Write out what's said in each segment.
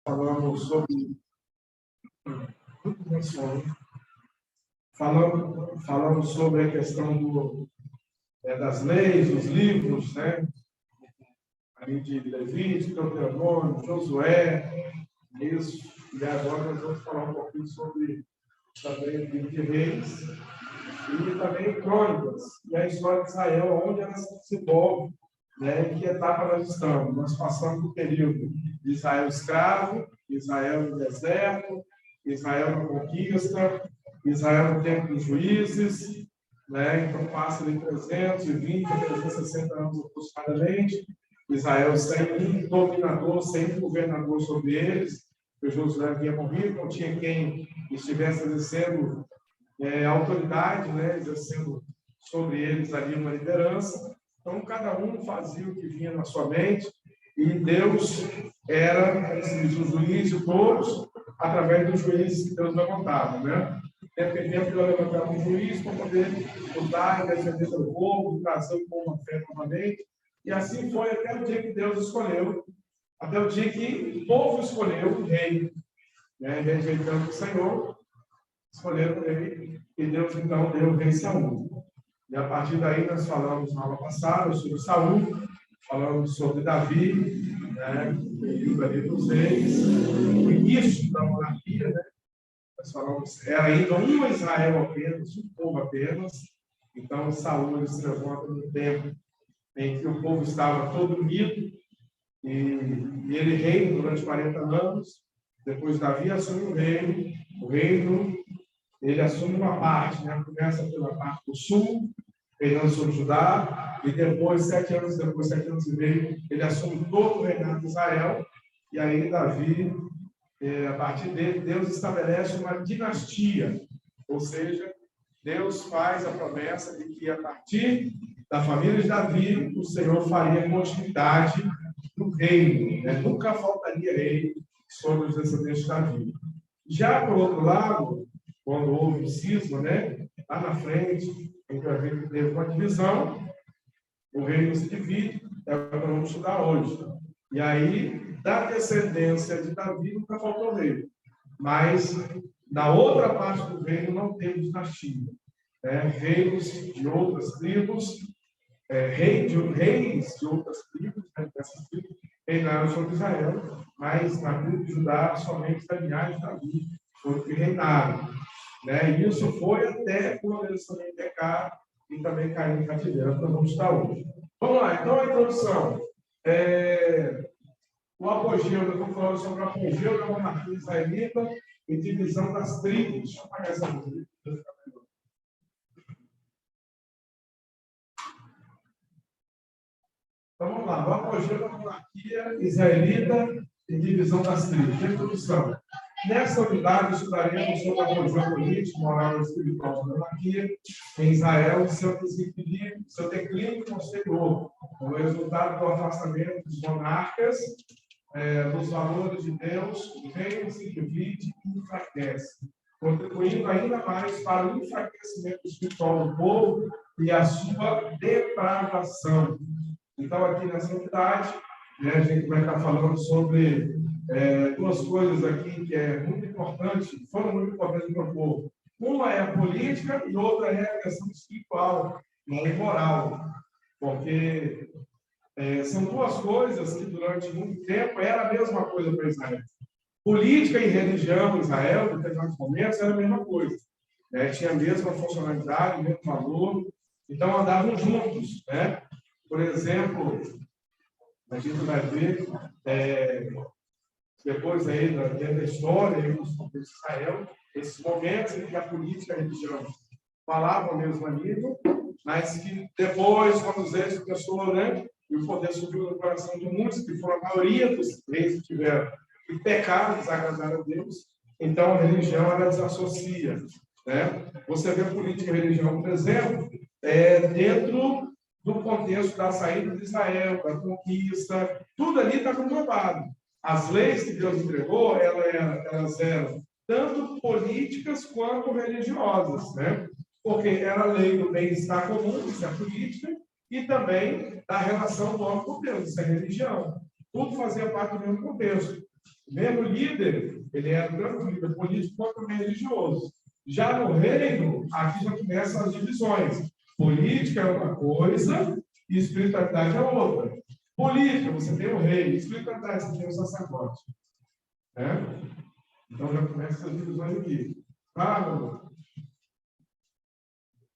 falamos sobre falamos sobre a questão das leis, dos livros, né? Ali de Levítico, Deuteronômio, Josué, isso. E agora nós vamos falar um pouquinho sobre também o livro de Reis e também Crônicas, e a história de Israel, onde ela se desenvolve, né? Em que etapa nós estamos? Nós passamos do período de Israel escravo, Israel no deserto, Israel na conquista, Israel no tempo dos juízes, né? Então passa de 320 a 360 anos aproximadamente, Israel sem um dominador, sem um governador sobre eles, porque Josué havia morrido, não tinha quem estivesse exercendo autoridade, né? Exercendo sobre eles ali uma liderança. Então cada um fazia o que vinha na sua mente, e Deus era o juiz de todos, através dos juízes que Deus levantava, né? Dependendo de levantar um juiz para poder lutar e defender o povo, trazer o povo à fé novamente. E assim foi até o dia que Deus escolheu, até o dia que o povo escolheu o rei, né? Rejeitando o Senhor, escolheram o rei, e Deus então deu o rei Saul. E a partir daí nós falamos na aula passada sobre Saul, falamos sobre Davi, né? O livro ali dos reis, o início da monarquia, né? Nós falamos, era ainda um Israel apenas, um povo apenas. Então Saul ele se levanta no tempo em que o povo estava todo unido, e ele reina durante 40 anos. Depois Davi assume o reino, ele assume uma parte, né? Começa pela parte do sul, reinando sobre Judá, e depois, 7 anos depois, 7 anos e meio, ele assume todo o reinado de Israel. E aí Davi, a partir dele, Deus estabelece uma dinastia, ou seja, Deus faz a promessa de que a partir da família de Davi, o Senhor faria continuidade no reino, né? Nunca faltaria rei sobre os descendentes de Davi. Já, por outro lado, quando houve o cisma, né? Lá na frente, em que a gente teve uma divisão, o reino se divide, é o que nós vamos estudar hoje. E aí, da descendência de Davi, nunca faltou rei. Mas, na outra parte do reino, não teve dinastia. Reinos de outras tribos, reis de outras tribos, né, dessas tribos, reinaram sobre Israel, mas na tribo de Judá, somente da linhagem de Davi foram que reinaram. Né? E isso foi até quando eles também pecaram e também caíram em cativeiro, que nós vamos estar hoje. Vamos lá, então a introdução. O apogeu, nós vamos falar sobre o apogeu da monarquia israelita e divisão das tribos. Deixa eu apagar essa música. Então vamos lá, o apogeu da monarquia israelita e divisão das tribos. Introdução. Nesta unidade, estudaremos sobre o apogeu político, moral e espiritual da monarquia em Israel e seu desequilíbrio, seu declínio posterior, como resultado do afastamento dos monarcas, dos valores de Deus. O reino se divide e enfraquece, contribuindo ainda mais para o enfraquecimento espiritual do povo e a sua depravação. Então, aqui nessa unidade, né, a gente vai estar falando sobre duas coisas aqui que foram muito importantes para o povo. Uma é a política e outra é a questão espiritual e moral, porque são duas coisas que durante muito tempo era a mesma coisa para Israel. Política e religião em Israel, em determinados momentos, era a mesma coisa. Tinha a mesma funcionalidade, o mesmo valor, então andavam juntos, né? Por exemplo, a gente vai ver, depois aí da história dos povos de Israel, esses momentos em que a política e a religião falavam a mesma língua, mas que depois, quando os reis começou, né, e o poder subiu no coração de muitos, que foram a maioria dos reis que tiveram, que pecaram, desagradaram a Deus, então a religião ela desassocia. Né? Você vê a política e a religião, por exemplo, dentro do contexto da saída de Israel, da conquista, tudo ali está controlado. As leis que Deus entregou, elas eram tanto políticas quanto religiosas, né? Porque era a lei do bem-estar comum, isso é a política, e também da relação do homem com Deus, isso é a religião. Tudo fazia parte do mesmo contexto. Mesmo líder, ele era tanto líder político quanto também religioso. Já no reino, aqui já começam as divisões. Política é uma coisa e espiritualidade é outra. Política, você tem o rei. Espiritualidade, você tem o sacerdote. Né? Então já começam as divisões aqui.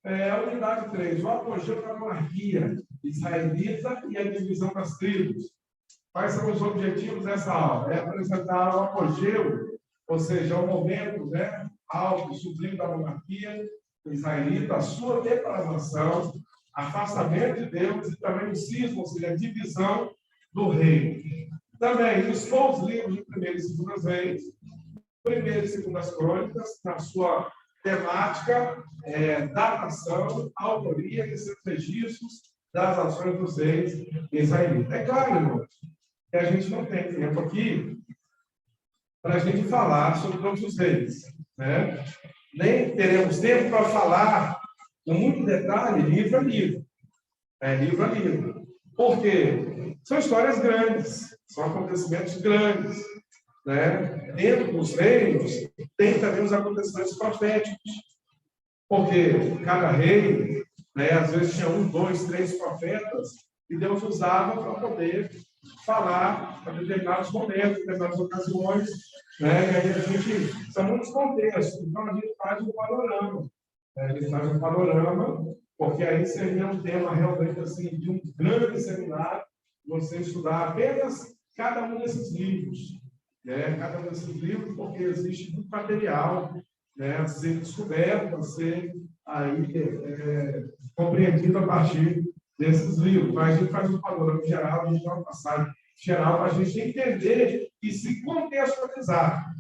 A unidade 3, o apogeu da monarquia israelita e a divisão das tribos. Quais são os objetivos dessa aula? É apresentar o apogeu, ou seja, o momento, né, alto, sublime da monarquia israelita, a sua depravação, afastamento de Deus e também o cisma, ou seja, a divisão do reino. Também expôs os livros de 1ª e 2ª Reis, 1ª e 2ª Crônicas, na sua temática, datação, autoria e seus registros das ações dos reis israelitas. É claro, irmãos, que a gente não tem tempo aqui para a gente falar sobre todos os reis, né? Nem teremos tempo para falar com muito detalhe, livro a livro. Livro a livro. Por quê? São histórias grandes, são acontecimentos grandes. Né? Dentro dos reinos, tem também os acontecimentos proféticos. Porque cada rei, né, às vezes tinha 1, 2, 3 profetas, e Deus usava para poder falar para determinados momentos, determinadas ocasiões. Né? E aí a gente, são muitos contextos, então a gente faz um panorama. A gente faz um panorama, porque aí seria um tema realmente assim, de um grande seminário, você estudar apenas cada um desses livros. Né? Cada um desses livros, porque existe muito material, né, a ser descoberto, a ser aí, compreendido a partir desses livros. Mas a gente faz um panorama geral, a gente dá uma passagem geral para a gente entender e se contextualizar.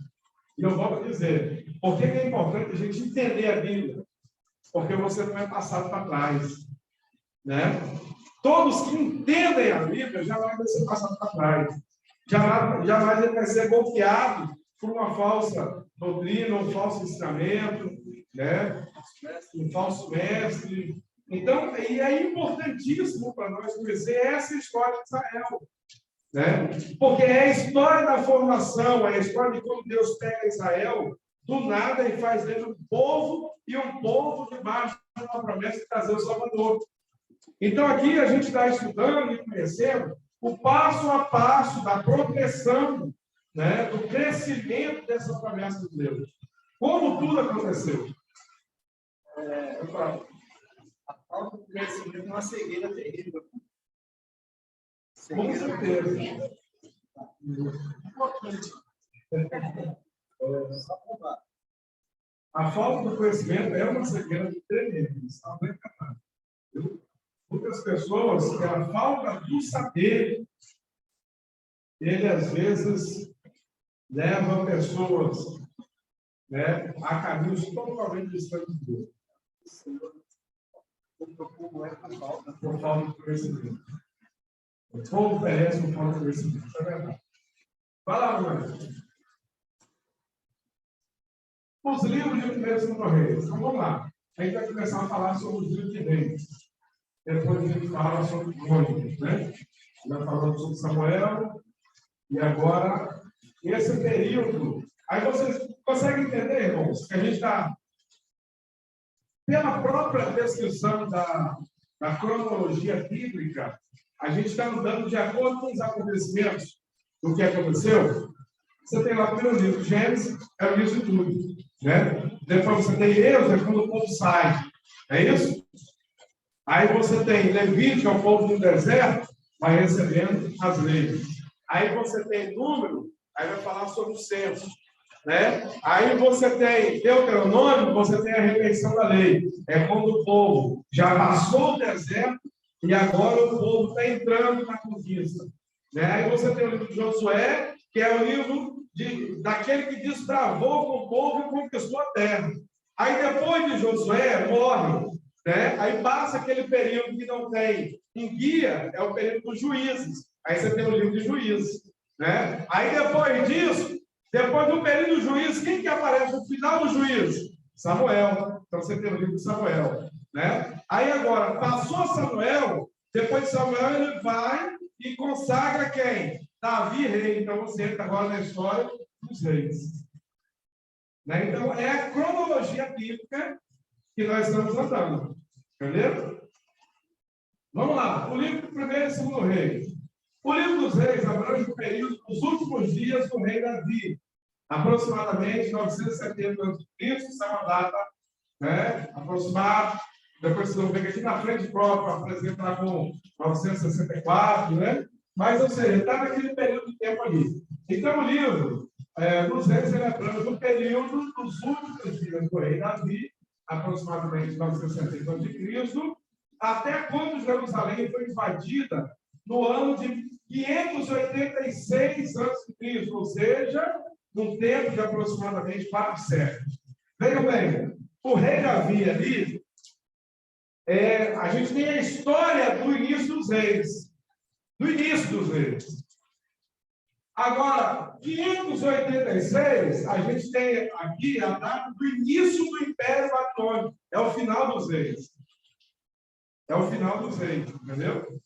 E eu volto a dizer, por que é importante a gente entender a Bíblia? Porque você não é passado para trás. Né? Todos que entendem a Bíblia jamais vai ser passado para trás. Jamais ele vai ser golpeado por uma falsa doutrina, um falso ensinamento, né? Um falso mestre. Então, e é importantíssimo para nós conhecer essa história de Israel. Né? Porque é a história da formação, é a história de como Deus pega Israel do nada e faz dele um povo, e um povo debaixo de uma promessa de trazer o Salvador. Então, aqui a gente está estudando e conhecendo o passo a passo da progressão, né, do crescimento dessa promessa de Deus. Como tudo aconteceu. A falta de crescimento é uma cegueira terrível. Com certeza. A falta do conhecimento é uma cegueira tremenda. Muitas pessoas, pela falta do saber, ele às vezes leva pessoas, né, a caminhos totalmente distantes de Deus. Por falta de conhecimento. O povo perece por falta de conhecimento. Isso é verdade. Vai lá, mano. Os livros de 1º e 2º Reis. Então vamos lá. A gente vai começar a falar sobre os livros de Reis. Depois a gente fala sobre Crônicas, né? Já falamos sobre Samuel. E agora, esse período. Aí vocês conseguem entender, irmãos, que a gente está, pela própria descrição da cronologia bíblica, a gente está andando de acordo com os acontecimentos do que aconteceu. Você tem lá o primeiro livro, Gênesis, é o início de tudo. Né? Depois você tem Êxodo, é quando o povo sai. É isso? Aí você tem Levítico, é o povo do deserto, vai recebendo as leis. Aí você tem Número, aí vai falar sobre o censo. Né? Aí você tem Deuteronômio, você tem a redenção da lei. É quando o povo já passou o deserto e agora o povo está entrando na conquista. Né? Aí você tem o livro de Josué, que é o livro daquele que desbravou com o povo e conquistou a terra. Aí depois de Josué, morre. Né? Aí passa aquele período que não tem um guia, é o período dos juízes. Aí você tem o livro de Juízes. Né? Aí depois disso, depois do período do juízo, quem que aparece no final do juízo? Samuel. Então você tem o livro de Samuel. Né? Aí agora, passou Samuel, depois de Samuel ele vai e consagra quem? Davi rei. Então, você entra agora na história dos reis. Né? Então, é a cronologia bíblica que nós estamos andando. Entendeu? Vamos lá. O livro do primeiro e segundo rei. O livro dos reis abrange o período dos últimos dias do rei Davi. Aproximadamente 970 a.C., isso é uma data, né, aproximada. Depois vocês vão ver que aqui na frente próprio apresenta com 964, né? Mas, ou seja, está naquele período de tempo ali. Então, o livro dos reis abrange o período dos últimos dias do rei Davi, aproximadamente 960 a.C., até quando Jerusalém foi invadida no ano de 586 a.C., ou seja, num tempo de aproximadamente 4 séculos. Vejam bem, o rei Davi ali, a gente tem a história do início dos reis. Do início dos reis. Agora, 586, a gente tem aqui a data do início do Império Babilônico. É o final dos reis. É o final dos reis, entendeu?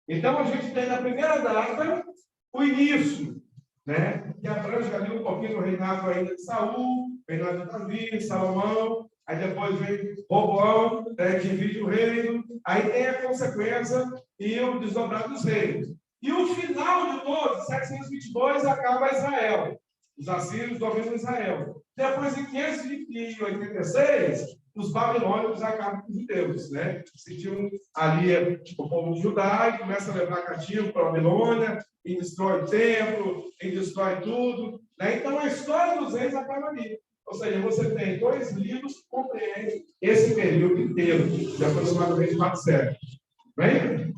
Então, a gente tem na primeira data o início, né? Que abrange ali um pouquinho do reinado ainda de Saul, reinado de Davi, Salomão, aí depois vem Roboão, que divide o reino, aí tem a consequência e o desdobrar dos reinos. E o final de todos, 722, acaba Israel. Os assírios dominam Israel. Depois, em 586, os babilônicos acabam com os judeus, né? Sentiam ali o povo de Judá e começa a levar cativo para a Babilônia, e destrói o templo, e destrói tudo, né? Então, a história dos reis acaba ali. Ou seja, você tem 2 livros que compreendem esse período inteiro, de aproximadamente 4 séculos. Bem?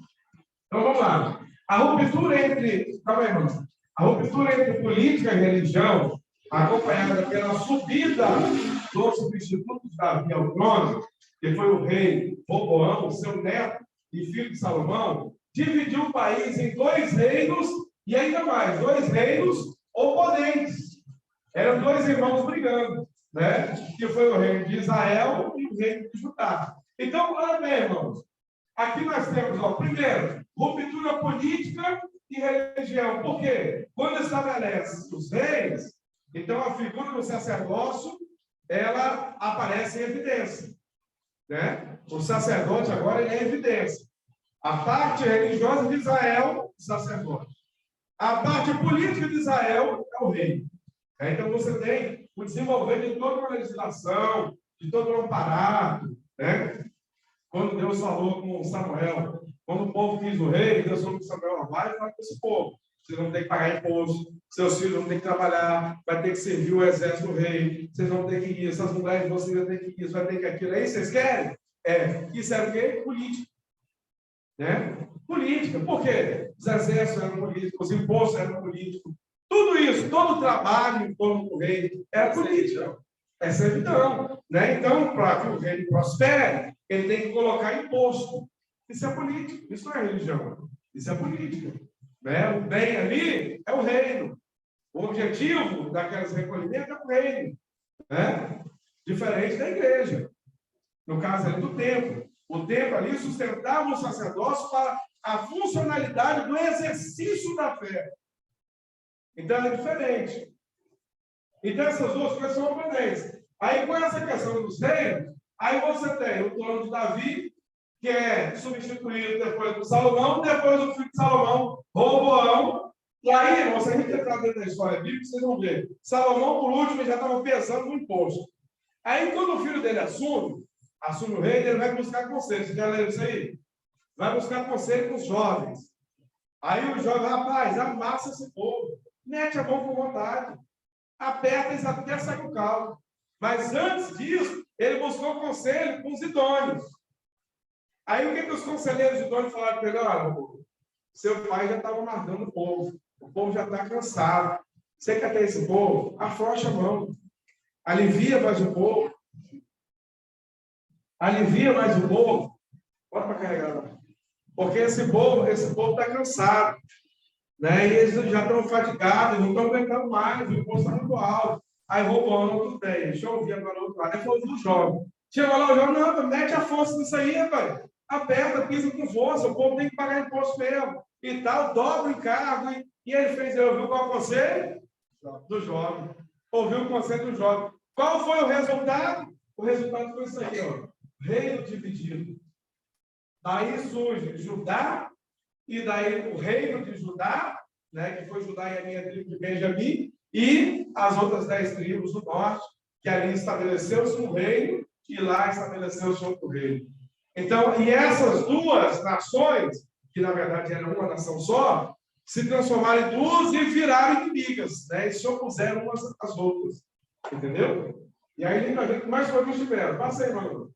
Então, vamos lá. A ruptura entre... Calma aí, irmão. A ruptura entre política e religião, acompanhada pela subida do substituto de Davi ao trono, que foi o rei Roboão, seu neto e filho de Salomão, dividiu o país em 2 reinos e ainda mais, 2 reinos oponentes. Eram 2 irmãos brigando, né? Que foi o reino de Israel e o reino de Judá. Então, olha bem, irmãos. Aqui nós temos, primeiro, ruptura política e religião. Por quê? Quando estabelece os reis, então a figura do sacerdócio, ela aparece em evidência, né? O sacerdote agora ele é em evidência. A parte religiosa de Israel, o sacerdote. A parte política de Israel é o rei. Então você tem o desenvolvimento de toda uma legislação, de todo um aparato, né? Quando Deus falou com Samuel, quando o povo quis o rei, Deus falou com Samuel: vai e fala com esse povo. Vocês vão ter que pagar imposto, seus filhos vão ter que trabalhar, vai ter que servir o exército do rei, vocês vão ter que ir, essas mulheres vão ter que ir, isso vai ter que aquilo. Aí vocês querem? Isso é o quê? Política. Né? Política. Por quê? Os exércitos eram políticos, os impostos eram políticos. Tudo isso, todo o trabalho em torno do rei era política. É servidão. Né? Então, para que o reino prospere, ele tem que colocar imposto. Isso é política, isso não é religião. Isso é política. Né? O bem ali é o reino. O objetivo daqueles recolhimentos é o reino. Né? Diferente da igreja. No caso ali do templo. O templo ali sustentava o sacerdócio para a funcionalidade do exercício da fé. Então é diferente. Então essas 2 coisas são oponentes. Aí com essa questão dos reinos, aí você tem o trono de Davi, que é substituído depois do Salomão, depois do filho de Salomão, Roboão. E aí, se a gente entrar dentro da história bíblica, vocês vão ver. Salomão, por último, já estava pensando no imposto. Aí, quando o filho dele assume o reino, ele vai buscar conselho. Você já leu isso aí? Vai buscar conselho com os jovens. Aí o jovem, rapaz, amassa esse povo. Mete a mão com vontade. Aperta eles até sair o caldo. Mas antes disso, ele buscou conselho com os idôneos. Aí o que os conselheiros idôneos falaram para ele? Olha, seu pai já estava amargando o povo já está cansado. Você quer ter esse povo? Afrouxa a mão. Alivia mais o povo. Alivia mais o povo. Bora para carregar. Porque esse povo está cansado. Né? E eles já estão fatigados, não estão aguentando mais, o imposto está muito alto. Aí Roboão, tudo bem, deixa eu ouvir agora o outro lado. Aí foi o jovem. Chegou lá o jovem, não, mete a força nisso aí, rapaz. Aperta, pisa com força, o povo tem que pagar imposto mesmo. E tal, dobra o encargo E ele ouviu qual conselho? Do jovem. Ouviu o conselho do jovem. Qual foi o resultado? O resultado foi isso aí, ó. Reino dividido. Daí surge Judá, e daí o reino de Judá, né, que foi Judá e a minha tribo de Benjamim, e as outras 10 tribos do norte, que ali estabeleceu-se um reino, e lá estabeleceu-se outro reino. Então, e essas duas nações, que na verdade eram uma nação só, se transformaram em duas e viraram inimigas, né? E se opuseram umas às outras. Entendeu? E aí a gente mais foi que tiveram. Passa aí, mano.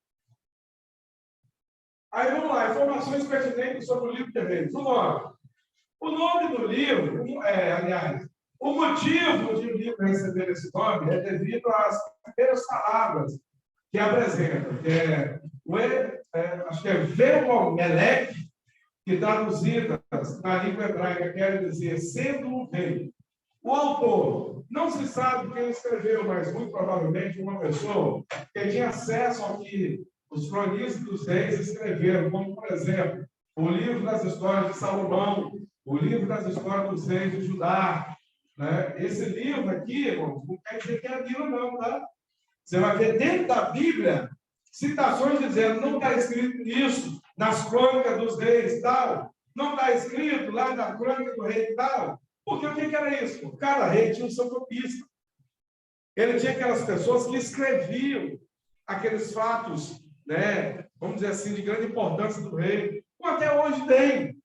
Aí vamos lá, informações pertinentes sobre o livro de Reis. O nome do livro, aliás, o motivo de o livro receber esse nome é devido às primeiras palavras que apresenta, que acho que é Velomelec, que traduzidas na língua hebraica quer dizer sendo um rei. O autor, não se sabe quem escreveu, mas muito provavelmente uma pessoa que tinha acesso ao que os cronistas dos reis escreveram, como, por exemplo, o livro das histórias de Salomão, o livro das histórias dos reis de Judá. Né? Esse livro aqui, irmãos, não quer dizer que é a Bíblia, não, tá? Você vai ver dentro da Bíblia citações dizendo, não está escrito isso nas crônicas dos reis tal, não está escrito lá na crônica do rei tal. Porque o que era isso? Cada rei tinha um seu copista. Ele tinha aquelas pessoas que escreviam aqueles fatos, né, vamos dizer assim, de grande importância do rei. Como até hoje tem.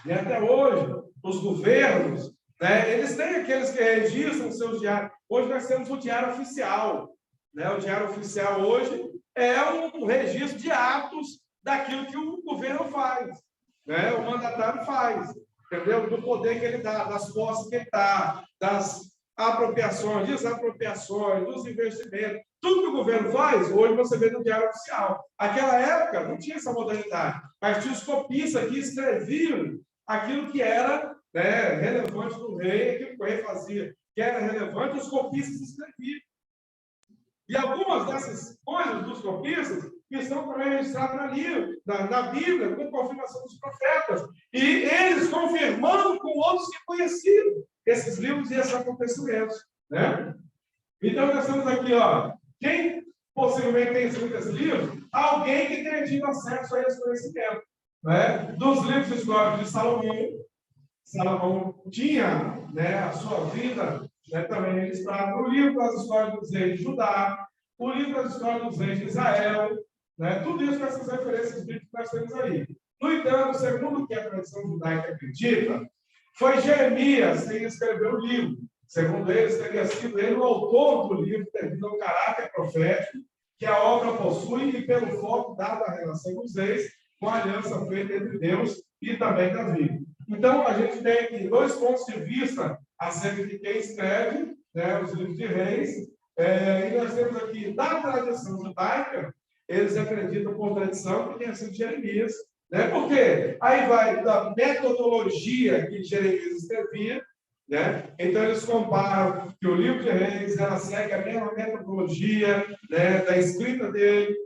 E até hoje, os governos, né, eles têm aqueles que registram seus diários. Hoje nós temos o diário oficial. Né? O diário oficial hoje é um registro de atos daquilo que o governo faz. Né? O mandatário faz. Entendeu? Do poder que ele dá, das posses que ele dá, das apropriações, desapropriações, dos investimentos. Tudo que o governo faz, hoje você vê no diário oficial. Naquela época, não tinha essa modalidade, mas tinha os copistas que escreviam aquilo que era, né, relevante do rei, aquilo que o rei fazia, que era relevante, os copistas escreviam. E algumas dessas coisas dos copistas estão também registradas na Bíblia, com confirmação dos profetas. E eles confirmando com outros que conheciam esses livros e esses acontecimentos. Né? Então, nós temos aqui, ó, quem possivelmente tem escrito esse livro? Alguém que tenha tido acesso a esse conhecimento. Né? Dos livros históricos de Salomão. Salomão tinha, né, a sua vida, né, também registrada no livro das histórias dos reis de Judá, o livro das histórias dos reis de Israel, né, tudo isso com essas referências bíblicas que nós temos aí. No entanto, segundo o que a tradição judaica acredita, foi Jeremias quem escreveu o livro. Segundo eles, teria sido ele o autor do livro, devido ao caráter profético que a obra possui e pelo foco dado à relação dos reis com a aliança feita entre Deus e também Davi. Então, a gente tem aqui dois pontos de vista acerca de quem escreve, né, os livros de reis. E nós temos aqui, da tradição judaica, eles acreditam por tradição que tenha sido Jeremias. Né? Por quê? Aí vai da metodologia que Jeremias escrevia. Né? Então, eles comparam que o livro de reis ela segue a mesma metodologia, né, da escrita dele.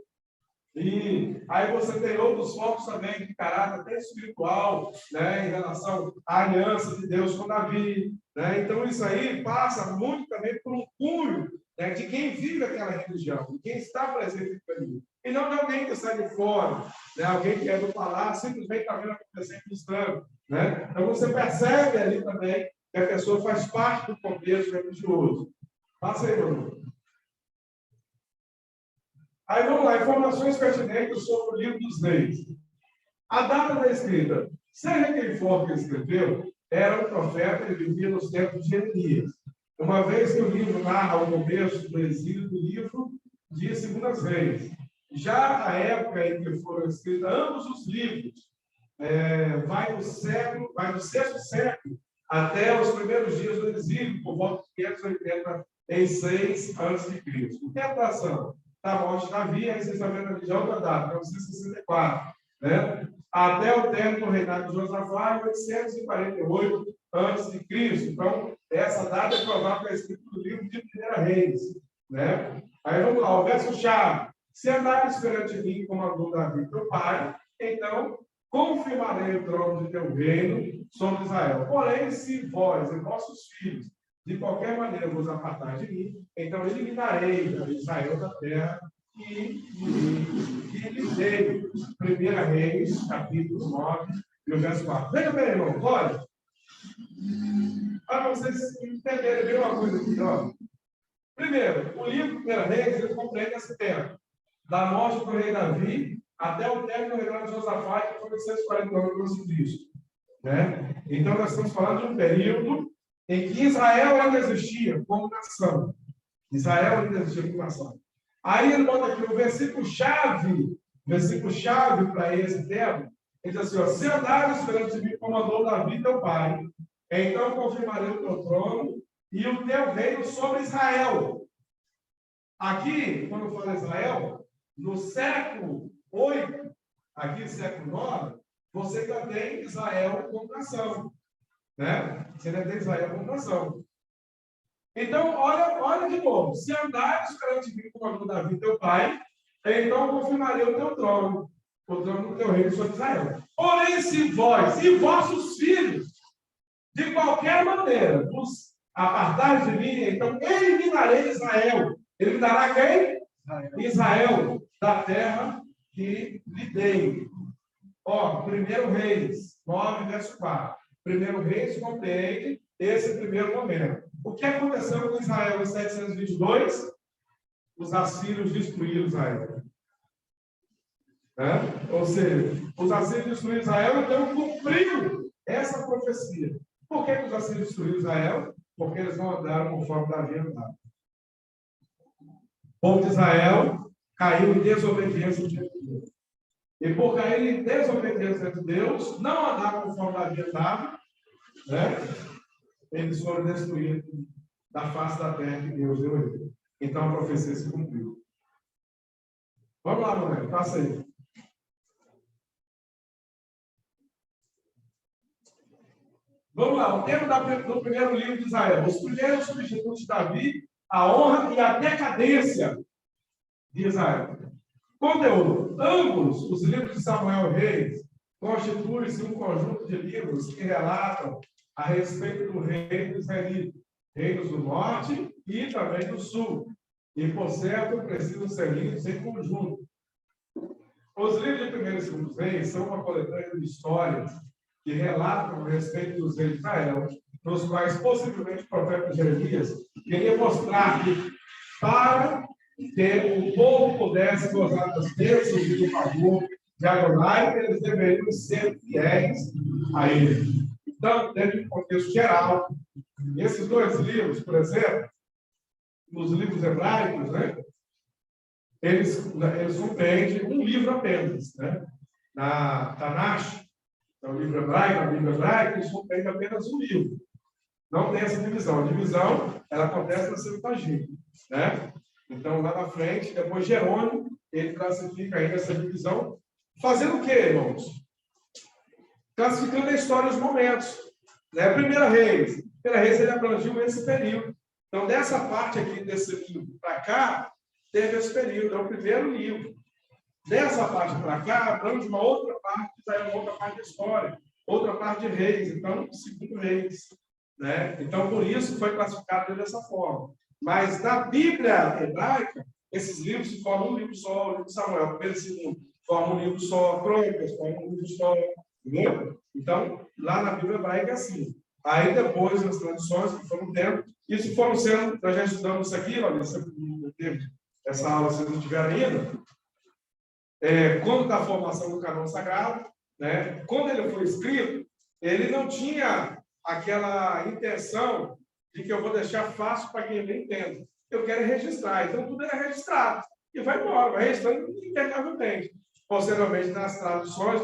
E aí você tem outros focos também de caráter até espiritual, né, em relação à aliança de Deus com Davi. Né? Então, isso aí passa muito também por um cunho, né, de quem vive aquela religião, de quem está presente ali. E não de alguém que está de fora, né, alguém que é do palácio, simplesmente está vendo acontecer cristão. Né? Então, você percebe ali também que a pessoa faz parte do contexto religioso. Passa aí, Bruno. Aí vamos lá, informações pertinentes sobre o livro dos reis. A data da escrita, seja quem for que escreveu, era um profeta e vivia nos tempos de Jeremias. Uma vez que o livro narra o começo do exílio do livro de Segundas Reis. Já a época em que foram escritos ambos os livros, vai do sexto século até os primeiros dias do exílio, por volta de 586 a.C. Interpretação da morte de Davi, aí vocês estão vendo ali de outra data, 1964, né? Até o término do reinado de Josafá, em 848 a.C. Então, essa data é provável que é escrito no livro de 1 Reis. Né? Aí vamos lá, o verso-chave. Se andares perante mim como andou Davi, teu pai, então confirmarei o trono de teu reino sobre Israel. Porém, se vós e vossos filhos de qualquer maneira vos apartar de mim, então eliminarei a Israel da terra e lhe dei. 1 Reis, capítulo 9, e o verso 4. Veja bem, irmão, olha. Para vocês entenderem bem uma coisa aqui, ó. Primeiro, o livro 1 Reis, ele compreende esse tempo. Da morte do rei Davi até o término do reinado de Josafá, que foi 140 anos de Cristo. Né? Então, nós estamos falando de um período em que Israel ainda existia como nação. Israel ainda existia como nação. Aí ele bota aqui o versículo-chave para esse tempo. Ele diz assim, ó, se andares perante mim como andou Davi, teu pai, então confirmarei o teu trono e o teu reino sobre Israel. Aqui, quando fala Israel, no século 8, aqui século 9, você ainda tem Israel como nação. Né? Você ainda tem Israel como nação. Então, olha de novo. Se andares perante mim como andou Davi, teu pai, então confirmarei o teu trono do teu reino sobre Israel. Porém, se vós e vossos filhos, de qualquer maneira, vos apartares de mim, então eliminarei Israel. Eliminará quem? Israel, da terra que lhe dei. Ó, 1 Reis 9, verso 4. 1 Reis compreende esse primeiro momento. O que aconteceu com Israel em 722? Os assírios destruíram Israel. Ou seja, os assírios destruíram Israel, então cumpriu essa profecia. Por que os assírios destruíram Israel? Porque eles não andaram conforme Davi andava. O povo de Israel caiu em desobediência de Deus. E por cair em desobediência de Deus, não andar conforme Davi andava, né? Eles foram destruídos da face da terra que Deus deu a eles. Então a profecia se cumpriu. Vamos lá, Manuel, passa aí. Vamos lá, o tema do primeiro livro de Israel. Os primeiros substitutos de Davi, a honra e a decadência de Israel. Conteúdo. Ambos os livros de Samuel e Reis constituem-se um conjunto de livros que relatam a respeito do reino israelita, reinos do norte e também do sul. E, por certo, precisam ser lidos em conjunto. Os livros de 1 e 2 Reis são uma coletânea de histórias que relatam a respeito dos reis de Israel, nos quais possivelmente o profeta Jeremias queria mostrar que, para que o povo pudesse gozar das bênçãos e do favor de Adonai, eles deveriam ser fiéis a ele. Então, dentro de um contexto geral, esses dois livros, por exemplo, nos livros hebraicos, né, eles compreendem um livro apenas. Né? Na Tanakh, é o livro hebraico, a Bíblia hebraica, eles compreendem apenas um livro. Não tem essa divisão. A divisão, ela acontece na Septuaginta, né? Então, lá na frente, depois Jerônimo, ele classifica ainda essa divisão, fazendo o quê, irmãos? Classificando a história dos momentos. Né? 1 Reis, ele abrangiu esse período. Então, dessa parte aqui, desse livro para cá, teve esse período, é o primeiro livro. Dessa parte para cá, abrange uma outra parte, já é uma outra parte da história, outra parte de Reis, então, segundo Reis. Né? Então, por isso, foi classificado dessa forma. Mas, na Bíblia hebraica, esses livros se formam um livro só, o livro de Samuel, primeiro e segundo, formam um livro só, Crônicas, formam um livro só, entendeu? Então, lá na Bíblia hebraica é assim. Aí, depois, as traduções que foram tendo, isso foram sendo, nós já estudamos isso aqui, olha, essa aula, se não tiver ainda, quando da formação do canão sagrado, né, quando ele foi escrito, ele não tinha aquela intenção de que eu vou deixar fácil para quem não entenda. Eu quero registrar. Então, tudo era registrado. E vai embora, vai registrando impecavelmente. Posteriormente, nas traduções,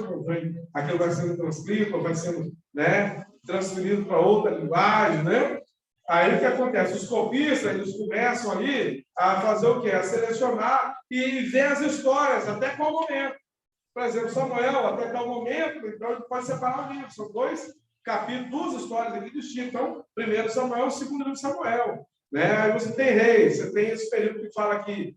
aquilo vai sendo transcrito, vai sendo, né, transferido para outra linguagem, né? Aí o que acontece? Os copistas, eles começam ali a fazer o quê? A selecionar e ver as histórias, até qual momento. Por exemplo, Samuel, até qual momento, então ele pode separar o livro. São dois capítulos, duas histórias aqui distintas. Então, primeiro Samuel e segundo livro de Samuel. Né? Aí você tem Reis, você tem esse período que fala aqui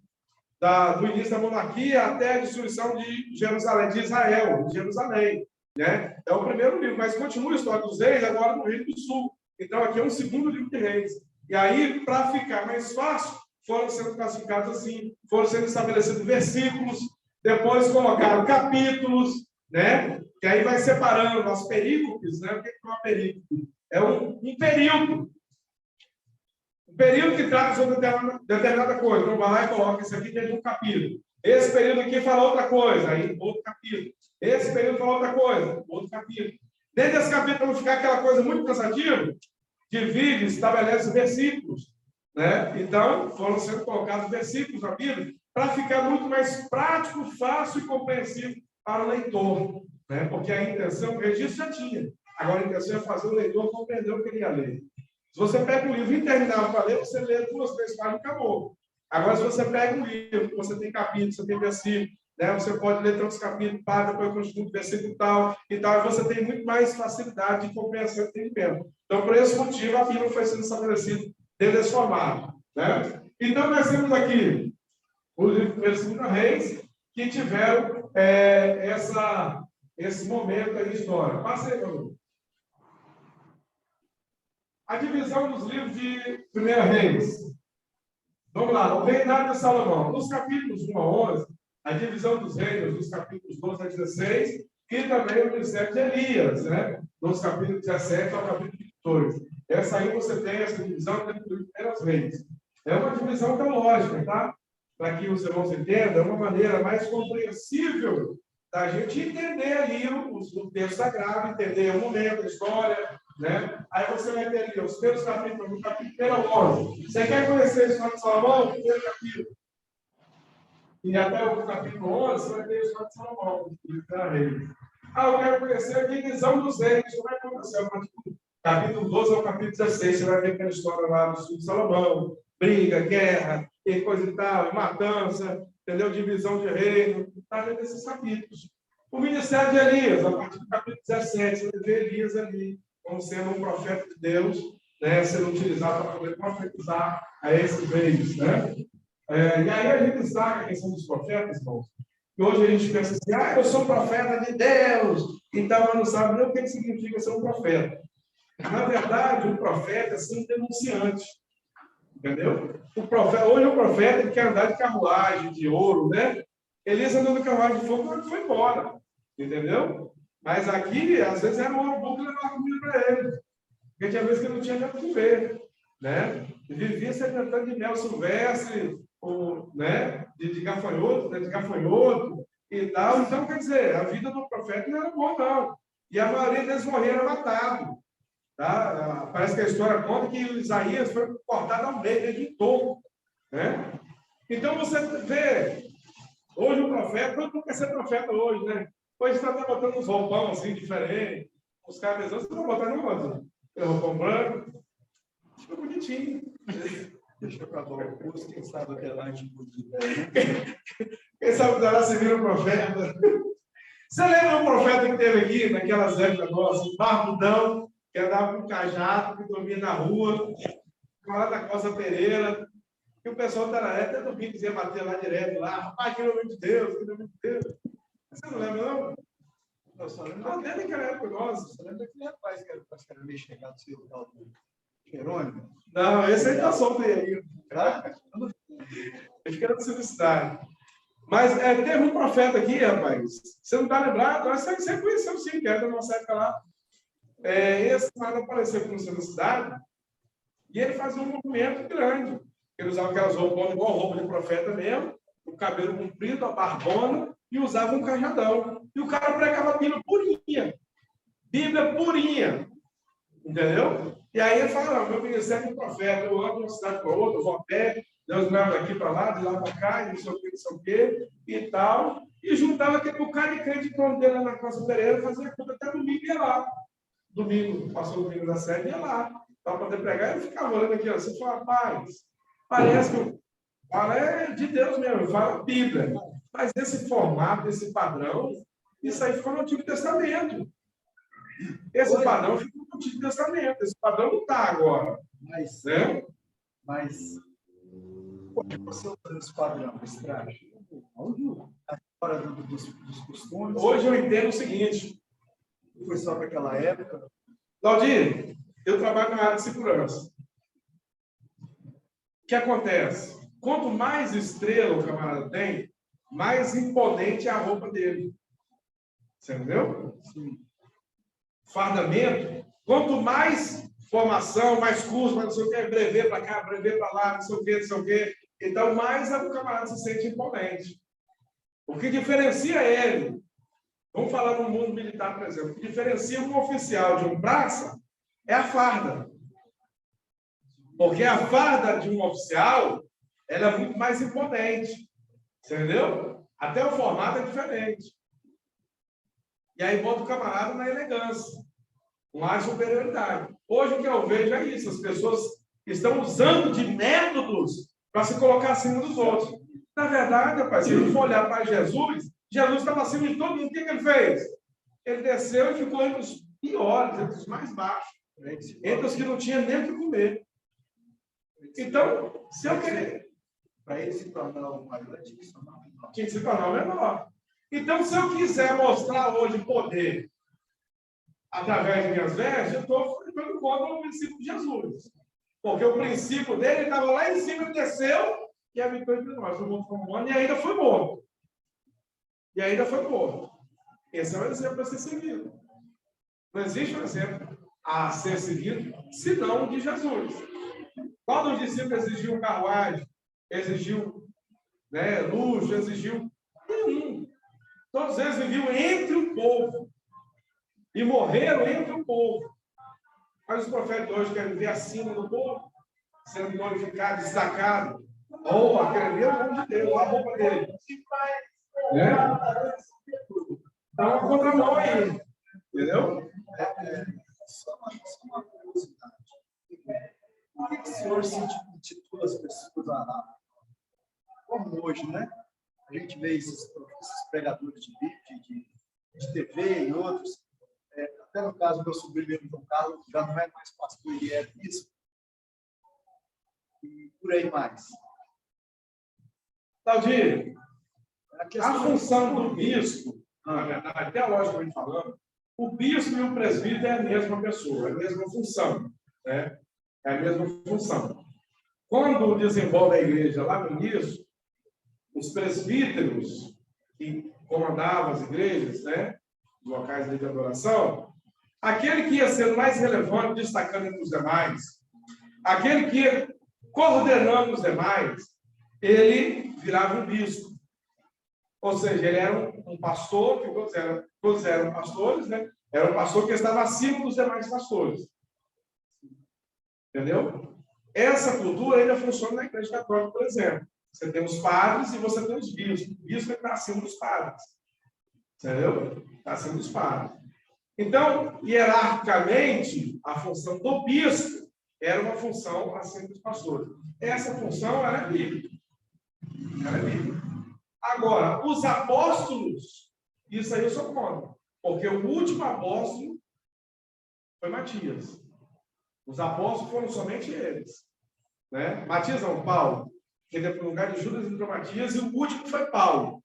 do início da monarquia até a destruição de Jerusalém, de Israel, de Jerusalém. né? É o primeiro livro, mas continua a história dos reis agora no Reino do Sul. Então, aqui é um segundo livro de reis. E aí, para ficar mais fácil, foram sendo classificados assim, foram sendo estabelecidos versículos, depois colocaram capítulos, né? Que aí vai separando as perícopes, né? O que é uma perícope? É um período. Um período que trata sobre determinada coisa. Então, vai lá e coloca isso aqui dentro de um capítulo. Esse período aqui fala outra coisa, aí outro capítulo. Esse período fala outra coisa, outro capítulo. Dentro desse capítulo, para não ficar aquela coisa muito cansativa, divide, estabelece versículos, né? Então, foram sendo colocados versículos na Bíblia para ficar muito mais prático, fácil e compreensível para o leitor, né? Porque a intenção, o registro já tinha. Agora, a intenção é fazer o leitor compreender o que ele ia ler. Se você pega um livro interminável para ler, você lê 2, 3 páginas e acabou. Agora, se você pega um livro, você tem capítulo, você tem versículo, né? Você pode ler tantos capítulos, depois continua o versículo tal, e você tem muito mais facilidade de compreensão e entendimento. Então, por esse motivo, a Bíblia foi sendo estabelecida dentro desse formato, né? Então, nós temos aqui o livro 1 e 2 Reis, que tiveram esse momento aí de história. Passa aí, meu. A divisão dos livros de 1 Reis. Vamos lá, o reinado de Salomão. Nos capítulos 1 a 11, a divisão dos reinos, dos capítulos 12 a 16, e também o ministério de Elias, né? Nos capítulos 17 ao capítulo 22. Essa aí você tem essa divisão dentro dos primeiros reis. É uma divisão teológica, tá? Para que os irmãos entendam, é uma maneira mais compreensível da gente entender ali o texto sagrado, entender o momento, a história, né? Aí você vai ter ali os primeiros capítulos, no capítulo 11. Você quer conhecer a história de Salomão? Primeiro capítulo. E até o capítulo 11, você vai ter a história de Salomão, eu quero conhecer a divisão dos reis. Como é que aconteceu? Capítulo 12 ao capítulo 16, você vai ver aquela história lá do sul de Salomão, briga, guerra, e coisa e tal, matança, entendeu? Divisão de reino, está dentro desses capítulos. O ministério de Elias, a partir do capítulo 17, você vê Elias ali, como sendo um profeta de Deus, né, sendo utilizado para poder profetizar a esses reis, né? E aí a gente destaca a questão dos profetas, irmãos. E hoje a gente pensa assim, eu sou profeta de Deus, então eu não sabe nem o que significa ser um profeta. Na verdade, um profeta é assim um denunciante. Entendeu? Hoje o profeta ele quer andar de carruagem, de ouro, né? Elias andou de carruagem de fogo e foi embora. Entendeu? Mas aqui, às vezes, era um ouro bom que levava comida para ele. Porque tinha vezes que ele não tinha nada para comer. Né? E vivia se alimentando de mel silvestre, né? de gafanhoto, né? De gafanhoto e tal. Então, quer dizer, a vida do profeta não era boa, não. E a maioria deles morreram matados. Tá? Parece que a história conta que Isaías foi cortado ao meio, dentro de um toco. Né? Então, você vê, hoje o profeta, todo mundo quer ser profeta hoje, né? Hoje está até botando uns roupão assim, diferentes, os cabeções, você não vai botar não, mano? Tem roupão branco, fica bonitinho. Deixa eu acabar o curso, quem sabe até lá a gente podia. Quem sabe até lá você vira um profeta. Você lembra um profeta que teve aqui, naquelas épocas nossas, um barbudão, que andava com cajado, que dormia na rua, lá da Costa Pereira, que o pessoal até domingo dizia bater lá direto, lá, rapaz, que nome de Deus, que nome de Deus. Você não lembra, não? Eu só lembro Não, desde aquela época nossa. Você lembra daquele rapaz que era meio chegado, seu tal do Jerônimo? Não, esse aí tá solto aí. Ele fica na cidade. Mas teve um profeta aqui, rapaz. Você não está lembrado? Você conheceu sim, que era da nossa época lá. Esse cara apareceu aqui no centro da cidade e ele fazia um movimento grande. Ele usava aquelas roupas, igual roupa de profeta mesmo, o cabelo comprido, a barbona, e usava um cajadão. E o cara pregava a Bíblia purinha. Bíblia purinha. Entendeu? E aí ele fala, meu ministério de profeta, eu ando de uma cidade para outra, eu vou a pé, Deus me leva daqui para lá, de lá para cá, e não sei o que, não sei o que, e tal. E juntava aquele bocado de crente com dele lá na Costa Pereira, fazia conta até domingo ia lá. Domingo, passou o domingo da série, ia lá, para poder pregar, e eu ficava olhando aqui, assim, falava, rapaz, parece que eu falo de Deus mesmo, fala a Bíblia. Mas esse formato, esse padrão, isso aí ficou no Antigo Testamento. Esse padrão ficou no Antigo Testamento, esse padrão não está agora. Mas, né? Pode você usar esse padrão, esse traje? A história dos costumes. Hoje eu entendo o seguinte, Foi só para aquela época? Claudir, eu trabalho na área de segurança. O que acontece? Quanto mais estrela o camarada tem, mais imponente é a roupa dele. Você entendeu? Sim. Fardamento. Quanto mais formação, mais curso, mais não sei o que, brevet para cá, brevet para lá, não sei o que, não sei o que. Então, mais o camarada se sente imponente. O que diferencia ele, vamos falar no mundo militar, por exemplo, o que diferencia um oficial de um praça é a farda. Porque a farda de um oficial, ela é muito mais imponente. Entendeu? Até o formato é diferente. E aí bota o camarada na elegância, com mais superioridade. Hoje o que eu vejo é isso, as pessoas estão usando de métodos para se colocar acima dos outros. Na verdade, rapaz, se a gente for olhar para Jesus, Jesus estava acima de todo mundo. O que ele fez? Ele desceu e ficou entre os piores, entre os mais baixos, entre os que não tinham nem o que comer. Então, se eu querer... Para ele se tornar o maior, tinha que se tornar o menor. Tinha que se tornar o menor. Então, se eu quiser mostrar hoje poder através de minhas vestes, eu estou ficando contra o princípio de Jesus. Porque o princípio dele estava lá em cima, ele desceu e habitou entre nós. O mundo como humano e ainda foi morto. E ainda foi morto. Esse é um exemplo a ser seguido. Não existe um exemplo a ser seguido, senão o de Jesus. Quando os discípulos exigiam carruagem, exigiu luxo, exigiu nenhum. Todos eles viviam entre o povo e morreram entre o povo. Mas os profetas de hoje querem viver acima do povo, sendo glorificado, destacado. Ou aquele é o nome de Deus, a roupa dele. Dá uma contramão aí. Entendeu? Só uma curiosidade. Por que o senhor se intitula as pessoas como hoje, né? A gente vê esses pregadores de vídeo, de TV e outros. Até no caso do meu sobrinho mesmo, João Carlos, já não é mais pastor, ele é bispo. E por aí mais. Claudir, a função do bispo, na verdade, teologicamente falando, o bispo e o presbítero é a mesma pessoa, é a mesma função. Né? É a mesma função. Quando desenvolve a igreja lá no início, os presbíteros que comandavam as igrejas, né, os locais de adoração, aquele que ia sendo mais relevante, destacando entre os demais, aquele que ia coordenando os demais, ele virava um bispo. Ou seja, ele era um pastor, que todos eram pastores, né? Era um pastor que estava acima dos demais pastores. Entendeu? Essa cultura ainda funciona na Igreja Católica, por exemplo. Você tem os padres e você tem os bispos. O bispo está acima dos padres. Entendeu? Está acima dos padres. Então, hierarquicamente, a função do bispo era uma função acima dos pastores. Essa função era bíblica. Era bíblica. Agora, os apóstolos, isso aí eu sou contra. Porque o último apóstolo foi Matias. Os apóstolos foram somente eles. Né? Matias não, Paulo. Que no lugar de Judas entrou Matias, e o último foi Paulo.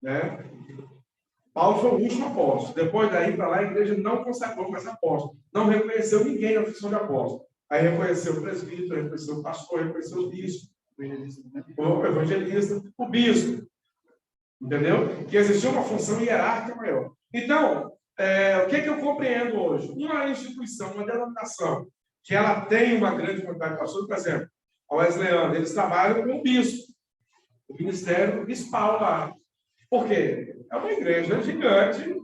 Né? Paulo foi o último apóstolo. Depois daí, para lá, a igreja não consagrou mais apóstolo. Não reconheceu ninguém na função de apóstolo. Aí reconheceu o presbítero, reconheceu o pastor, reconheceu o bispo, o evangelista, o bispo. Entendeu? Que existia uma função hierárquica maior. Então, o que eu compreendo hoje? Uma instituição, uma denominação, que ela tem uma grande quantidade de pastores, por exemplo, a Wesleyana, eles trabalham com o bispo, o ministério bispal lá. Por quê? É uma igreja gigante,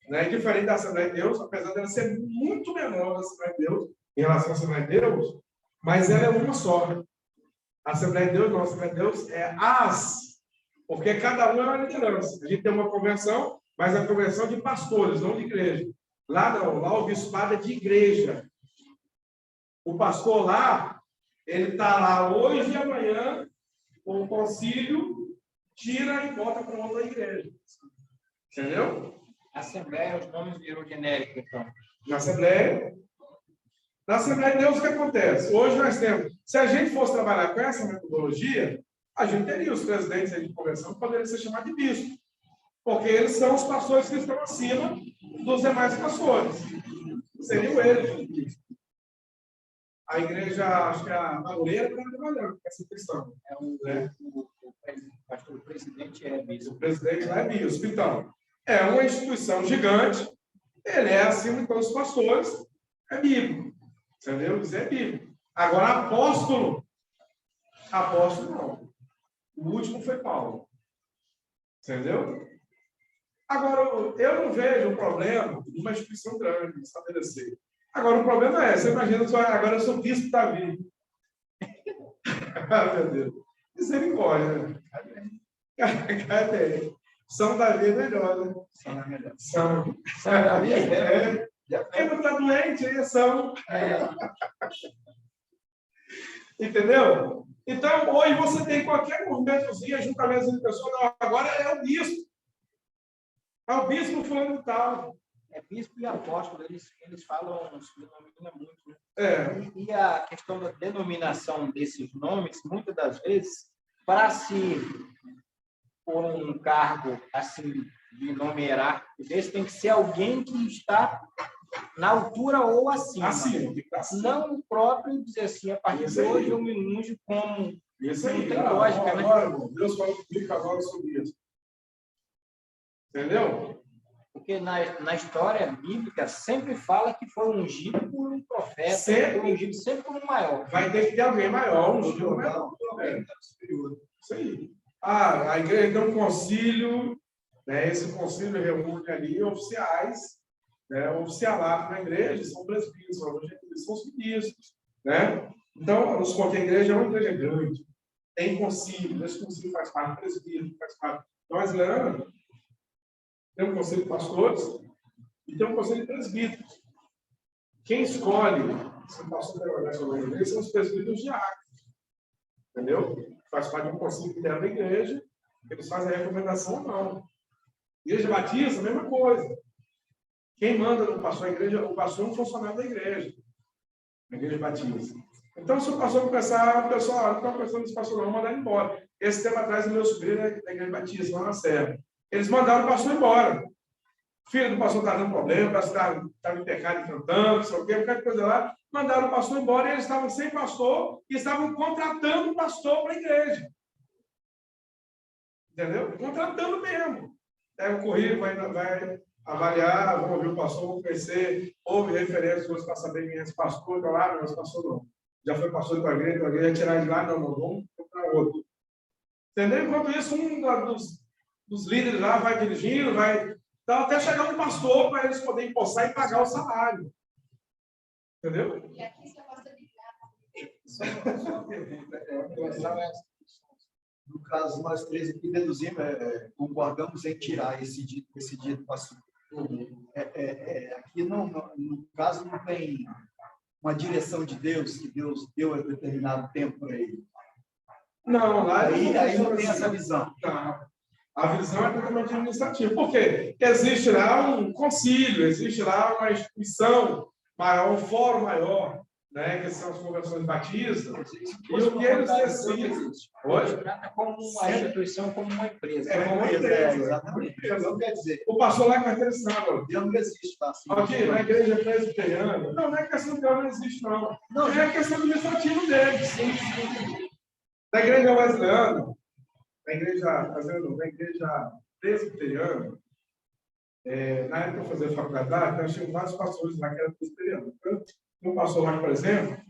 né? Diferente da Assembleia de Deus, apesar dela ser muito menor da Assembleia de Deus, em relação à Assembleia de Deus, mas ela é uma só. A Assembleia de Deus, não, a Assembleia de Deus é porque cada um é uma liderança. A gente tem uma convenção, mas a convenção de pastores, não de igreja. Lá não, lá o bispado é de igreja. O pastor lá, ele está lá hoje e amanhã, o concílio tira e bota para outra igreja. Entendeu? Assembleia, os nomes viram genérico, então. Na Assembleia de Deus, o que acontece? Hoje nós temos, se a gente fosse trabalhar com essa metodologia, a gente teria os presidentes de convenção que poderiam ser chamados de bispo. Porque eles são os pastores que estão acima dos demais pastores. Seriam eles. A igreja, acho que a Madureira está trabalhando com essa questão. Acho que o presidente é bispo. O presidente lá é bispo. Então, é uma instituição gigante, ele é acima de todos os pastores, é bíblico. Entendeu? Isso é bíblico. Agora, apóstolo não. O último foi Paulo. Entendeu? Agora, eu não vejo o problema de uma instituição grande estabelecer. Agora, o problema é, você imagina, agora eu sou bispo Davi. Ah, meu Deus. Misericórdia, né? Cadê? São Davi é melhor, né? São Davi é. Quem não está doente, aí é São. Entendeu? Então, hoje você tem qualquer movimentozinho, juntamento de pessoas, não, agora é o bispo. É o bispo fulano de tal. É bispo e apóstolo, eles falam, se denomina muito. Né? É. E a questão da denominação desses nomes, muitas das vezes, para se por um cargo assim de nome hierárquico desse, tem que ser alguém que está na altura ou acima. Não o próprio dizer assim, a partir de hoje eu me unjo como. Isso aí. Não tem lógica, né? Agora, Deus falou comigo agora sobre isso. Entendeu? Porque na história bíblica sempre fala que foi ungido por um profeta, sempre. foi ungido sempre por um maior. Vai ter que ter alguém maior, ungido maior. Isso aí. A igreja tem um concílio, né? Esse concílio reúne ali oficiais, né? Oficialato na igreja, são presbíteros, são os ministros, né? Então, vamos supor que a igreja é uma igreja grande, tem concílio, esse concílio faz parte do presbítero, faz parte. Nós, Leandro, tem um conselho de pastores e tem um conselho de presbíteros. Quem escolhe, se o pastor trabalhar sobre a igreja, são os presbíteros diáconos. Entendeu? Faz parte de um conselho interno da igreja, eles fazem a recomendação ou não. Igreja Batista, a mesma coisa. Quem manda no pastor a igreja, o pastor é um funcionário da igreja. Na igreja Batista. Então, se o pastor começar, o pessoal, não está pensando nesse pastor, não, mandar ele embora. Esse tempo atrás, o meu sobrinho é da igreja Batista, lá na Serra. Eles mandaram o pastor embora. O filho do pastor está dando problema, o pastor estava em pecado, cantando, não sei o quê, qualquer coisa lá. Mandaram o pastor embora e eles estavam sem pastor e estavam contratando o pastor para a igreja. Entendeu? Contratando mesmo. Pega o currículo, vai avaliar, vou ouvir o pastor, vou conhecer, houve referências para saber quem é esse pastor, está lá, não, esse pastor não. Já foi pastor de uma igreja, tirar de lá, não, vamos procurar outro. Entendeu? Enquanto isso, um dos líderes lá vai dirigindo, vai. Então, até chegar um pastor para eles poderem empossar e pagar o salário. Entendeu? E aqui você gosta de Só uma pergunta. No caso, nós três aqui deduzimos, concordamos em tirar esse dito pastor. Aqui, no caso, não tem uma direção de Deus, que Deus deu a determinado tempo para ele. Não, lá aí não tem essa visão. Não. A visão é totalmente administrativa. Por quê? Existe lá um concílio, existe lá uma instituição maior, um fórum maior, né, que são as convenções batistas. E o que eles decidem. Hoje trata como uma instituição, como uma empresa. É como uma empresa. Exatamente. Não quer dizer. O pastor lá é carteira assinada. Deus não existe, tá? Assim, aqui, na igreja presbiteriana. Não é questão de Deus, não existe, não. Não, é questão administrativa dele. Sim. Na igreja wesleyana, na igreja presbiteriana, na época que eu fazia faculdade, nós tínhamos vários pastores lá que eram presbiterianos. Um pastor lá, por exemplo,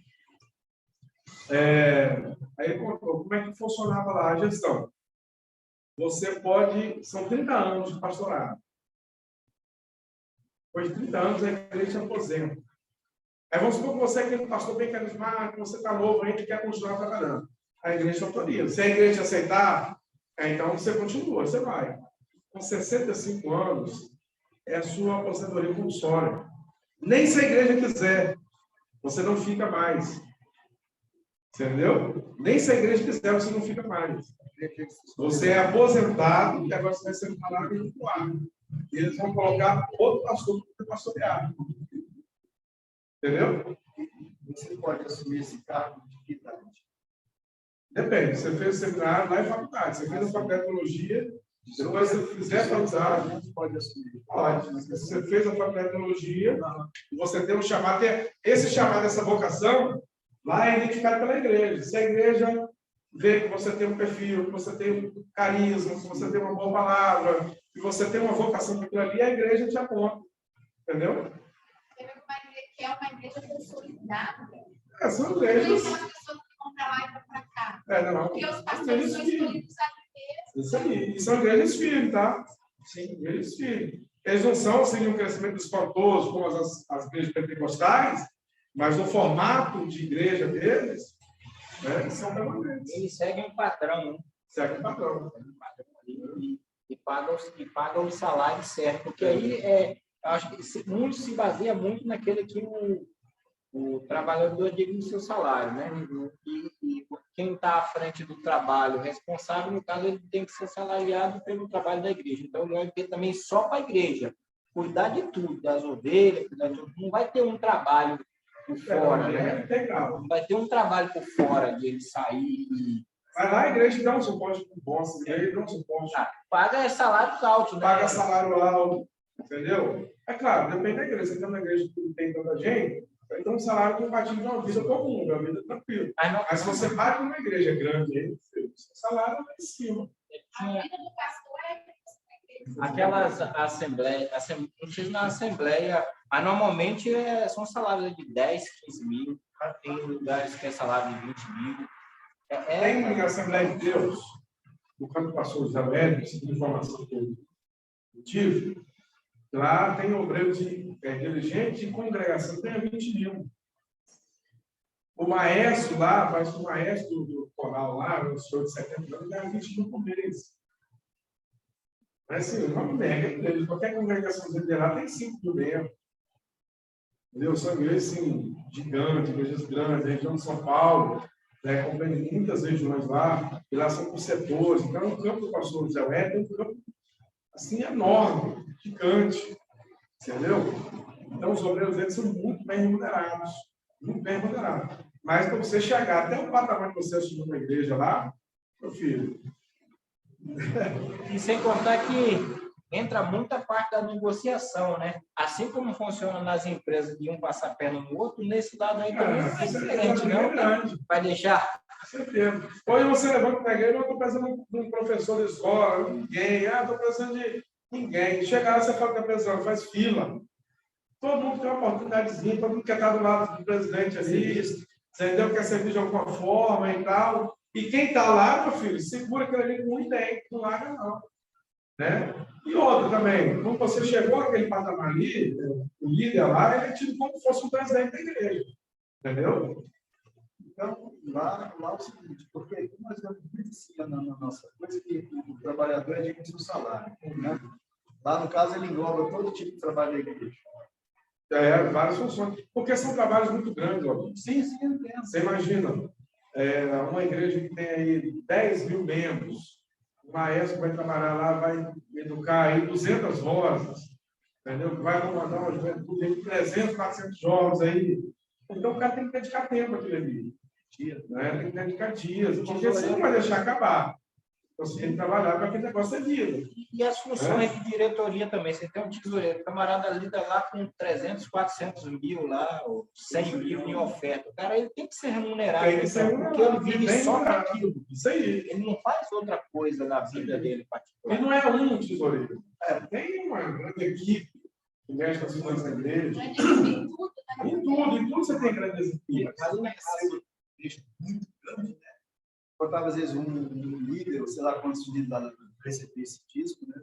aí ele contou como é que funcionava lá a gestão. Você pode, são 30 anos de pastorado. Depois de 30 anos, a igreja se aposenta. Aí vamos supor que você é aquele pastor bem carismático, você está novo, a gente quer continuar trabalhando. A igreja autoriza. Se a igreja aceitar, então você continua, você vai. Com 65 anos, é a sua aposentadoria compulsória. Nem se a igreja quiser, você não fica mais. Entendeu? Nem se a igreja quiser, você não fica mais. Você é aposentado e agora você vai ser falado em quadro. E eles vão colocar outro pastor para pastorear. Entendeu? Você pode assumir esse cargo de que idade? Depende. Você fez seminário lá em faculdade. Você fez a faculdade de teologia, Depois, se você fizer faculdade, pode assumir. pode. Se você fez a faculdade de teologia, você tem um chamado. Esse chamado, essa vocação, lá é identificado pela igreja. Se a igreja vê que você tem um perfil, que você tem um carisma, que você tem uma boa palavra, que você tem uma vocação para aquilo ali, a igreja te aponta. Entendeu? Que é uma igreja consolidada. São Não igrejas. são as pessoas que vão para lá e para cá. Não. Porque os pastores são escolhidos a viver. Isso aí. E são igrejas firmes, tá? Sim, igrejas firmes. Eles não são assim, um crescimento espantoso como as igrejas pentecostais, mas no formato de igreja deles, né, eles são permanentes. Eles seguem um padrão, né? Segue o padrão. E pagam o salário certo. Porque aí, eu acho que muito se baseia muito naquele que o trabalhador diga no seu salário, né? E quem está à frente do trabalho responsável, no caso, ele tem que ser salariado pelo trabalho da igreja. Então, ele vai ter também só para a igreja cuidar de tudo, das ovelhas, cuidar de tudo. Não vai ter um trabalho por fora, né? Não vai ter um trabalho por fora de ele sair e... Vai lá, a igreja dá um suporte para o boss, a igreja dá um suporte. Paga salário alto, né? Paga salário alto, entendeu? É claro, depende da igreja. Você tem uma igreja que não tem tanta gente, então o salário compatível de uma vida comum, de uma vida tranquila. Mas se você vai para uma igreja grande, aí, o salário é lá em cima. A vida do pastor é Aquelas assembleias, não sei se na assembleia, mas normalmente são salários de 10, 15 mil, tem lugares que é salário de 20 mil. Tem uma Assembleia de Deus, no campo pastor José Hélio, segundo a informação que eu tive, lá tem obreiros dirigente de congregação, tem 20 mil. O maestro lá, parece que o maestro do coral lá, o senhor de 70 anos, ganha 20 mil por mês. Mas assim, uma mega igreja, qualquer congregação de lá tem 5 mil membros. Entendeu? São igrejas assim, gigantes, igrejas grandes, região de São Paulo, né, compreende muitas regiões lá, e lá são por setores. Então, o campo do pastor José Hélio é um campo assim, enorme, gigante. Entendeu? Então, os obreiros deles são muito bem remunerados. Muito bem remunerados. Mas, para você chegar até o patamar que você assumiu na igreja lá, meu filho. E sem contar que entra muita parte da negociação, né? Assim como funciona nas empresas de um passar a perna no outro, nesse lado aí também é diferente, não? Vai deixar? Com certeza. Hoje você levanta para a igreja, eu estou precisando de um professor de escola, ninguém. Estou precisando de ninguém. Chega lá, você fala que está precisando, faz fila. Todo mundo tem uma oportunidadezinha, todo mundo quer estar do lado do presidente ali, entendeu? Quer servir de alguma forma e tal. E quem está lá, meu filho, segura aquele ali com muito bem, não larga não. Né? E outra também, quando você chegou àquele patamar ali, o líder lá, ele é tido como se fosse um presidente da igreja. Entendeu? Então, lá é o seguinte, porque aqui nós vemos muito assim na nossa coisa que o trabalhador é digno do salário. Né? Lá, no caso, ele engloba todo tipo de trabalho da igreja. Várias funções. Porque são trabalhos muito grandes, ó. Sim, eu entendo. Você imagina, uma igreja que tem aí 10 mil membros, o maestro vai trabalhar lá, vai educar aí 200 vozes, entendeu? Vai comandar uma juventude de 300, 400 jovens aí. Então, o cara tem que dedicar tempo àquilo ali. Né? Tem que dedicar dias, porque você não vai deixar acabar. Você tem que trabalhar para que o negócio é vida. E as funções de diretoria também. Você tem um tesoureiro, o camarada lida lá com 300, 400 mil lá, ou 100 mil em oferta. O cara, ele tem que ser remunerado. Tem que ser remunerado, porque ele vive só para remunerado. aquilo. Isso aí. Ele não faz outra coisa na vida dele particular. E não é um tesoureiro. Tem uma grande equipe que mexe com as finanças da igreja. em tudo, né? Em tudo você tem grandes equipes. Mas no caso, muito grande, né? Botava, às vezes, um líder, sei lá quantos líderes lá receber esse disco, né?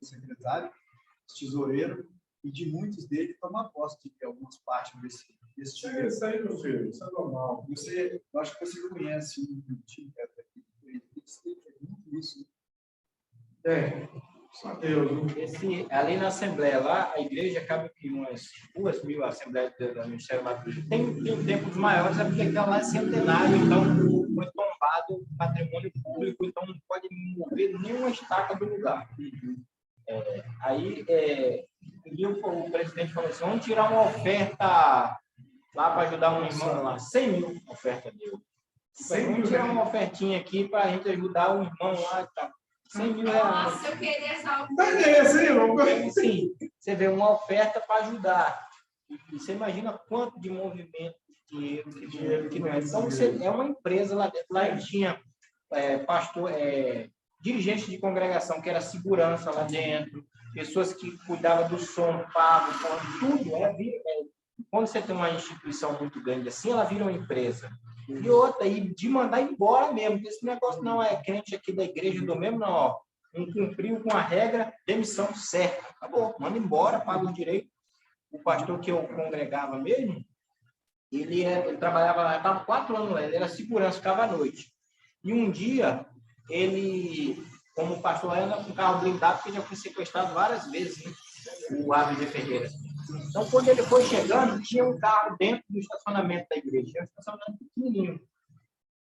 O secretário, o tesoureiro, e de muitos deles tomar posse de algumas partes desse Isso aí, meu filho, isso é normal. Eu acho que você conhece um time que é daqui, ele tem muito isso. Só Deus. Ali na Assembleia, lá, a igreja cabe em umas 2 mil Assembleias do Ministério Matrístico. Tem tempos maiores, é porque aquela lá é centenário, então foi tombado patrimônio público, então não pode mover nenhuma estaca do lugar. Aí o presidente falou assim: vamos tirar uma oferta lá para ajudar um irmão lá, 100 mil oferta dele. Vamos tirar uma ofertinha aqui para a gente ajudar o irmão lá e tal. R$100.000. Nossa, eu queria essa Tá desse, hein, irmão? Sim, você vê uma oferta para ajudar. E você imagina quanto de movimento de dinheiro que não é. Então, você é uma empresa lá dentro. Lá tinha pastor, dirigente de congregação, que era segurança lá dentro, pessoas que cuidavam do som, pago, tudo. Quando você tem uma instituição muito grande assim, ela vira uma empresa. E outra, e de mandar embora mesmo. Esse negócio não é crente aqui da igreja do mesmo, não. Ó. Não cumpriu com a regra, demissão certa. Acabou, manda embora, paga o direito. O pastor que eu congregava mesmo, ele trabalhava, estava 4 anos lá, ele era segurança, ficava à noite. E um dia, ele, como pastor, anda com carro blindado, porque já foi sequestrado várias vezes, né? O Ave de Ferreira. Então, quando ele foi chegando, tinha um carro dentro do estacionamento da igreja, tinha um estacionamento pequenininho.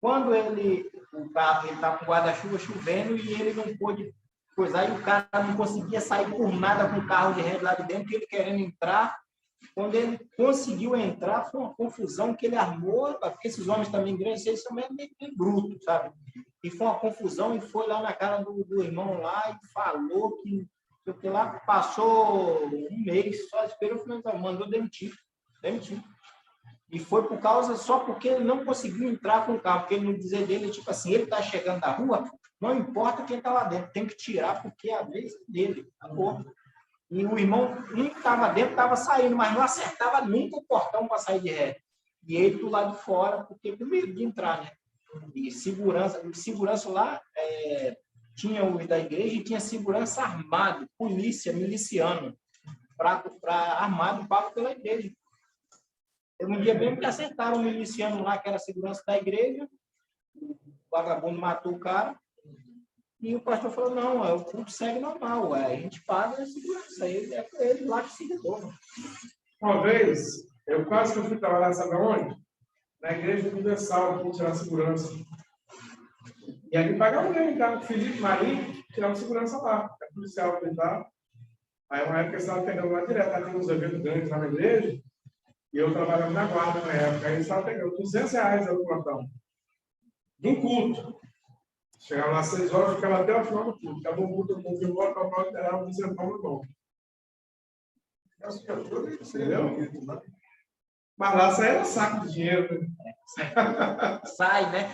Quando o carro estava com guarda-chuva chovendo e ele não pôde coisar, e o cara não conseguia sair por nada com o carro de ré lá de dentro, ele querendo entrar. Quando ele conseguiu entrar, foi uma confusão que ele armou, porque esses homens também grandes, eles são meio brutos, sabe? E foi uma confusão, e foi lá na cara do irmão lá e falou que lá passou um mês, só esperou finalizar, mandou demitir. E foi só porque ele não conseguiu entrar com o carro, porque no dizer dele, tipo assim, ele está chegando da rua, não importa quem está lá dentro, tem que tirar porque é a vez dele, acabou. E o irmão, um que estava dentro, estava saindo, mas não acertava nunca o portão para sair de ré. E ele do lado de fora, porque com medo de entrar, né? E segurança lá, tinha o da igreja e tinha segurança armado, polícia, miliciano, armado, pago pela igreja. Um dia mesmo que acertaram um miliciano lá, que era segurança da igreja, o vagabundo matou o cara, e o pastor falou, não, o culto segue normal, a gente paga a segurança, ele lá que se resolve. Uma vez, eu quase que fui trabalhar, sabe onde? Na Igreja Universal, para tirar segurança. E aí pagava alguém, tá? O Felipe Marinho tirava segurança lá, é policial militar. Aí uma época eu estava pegando lá direto, tendo uns eventos grandes lá na igreja, e eu trabalhava na guarda na época, aí eu estava pegando R$200 no plantão. De um culto. Chegava lá às 6 horas, ficava até o final do culto. Acabou o culto, eu fui embora para o pau, liberava um centavo no bom. Entendeu? Mas lá saía um saco de dinheiro. Né? Sai, né?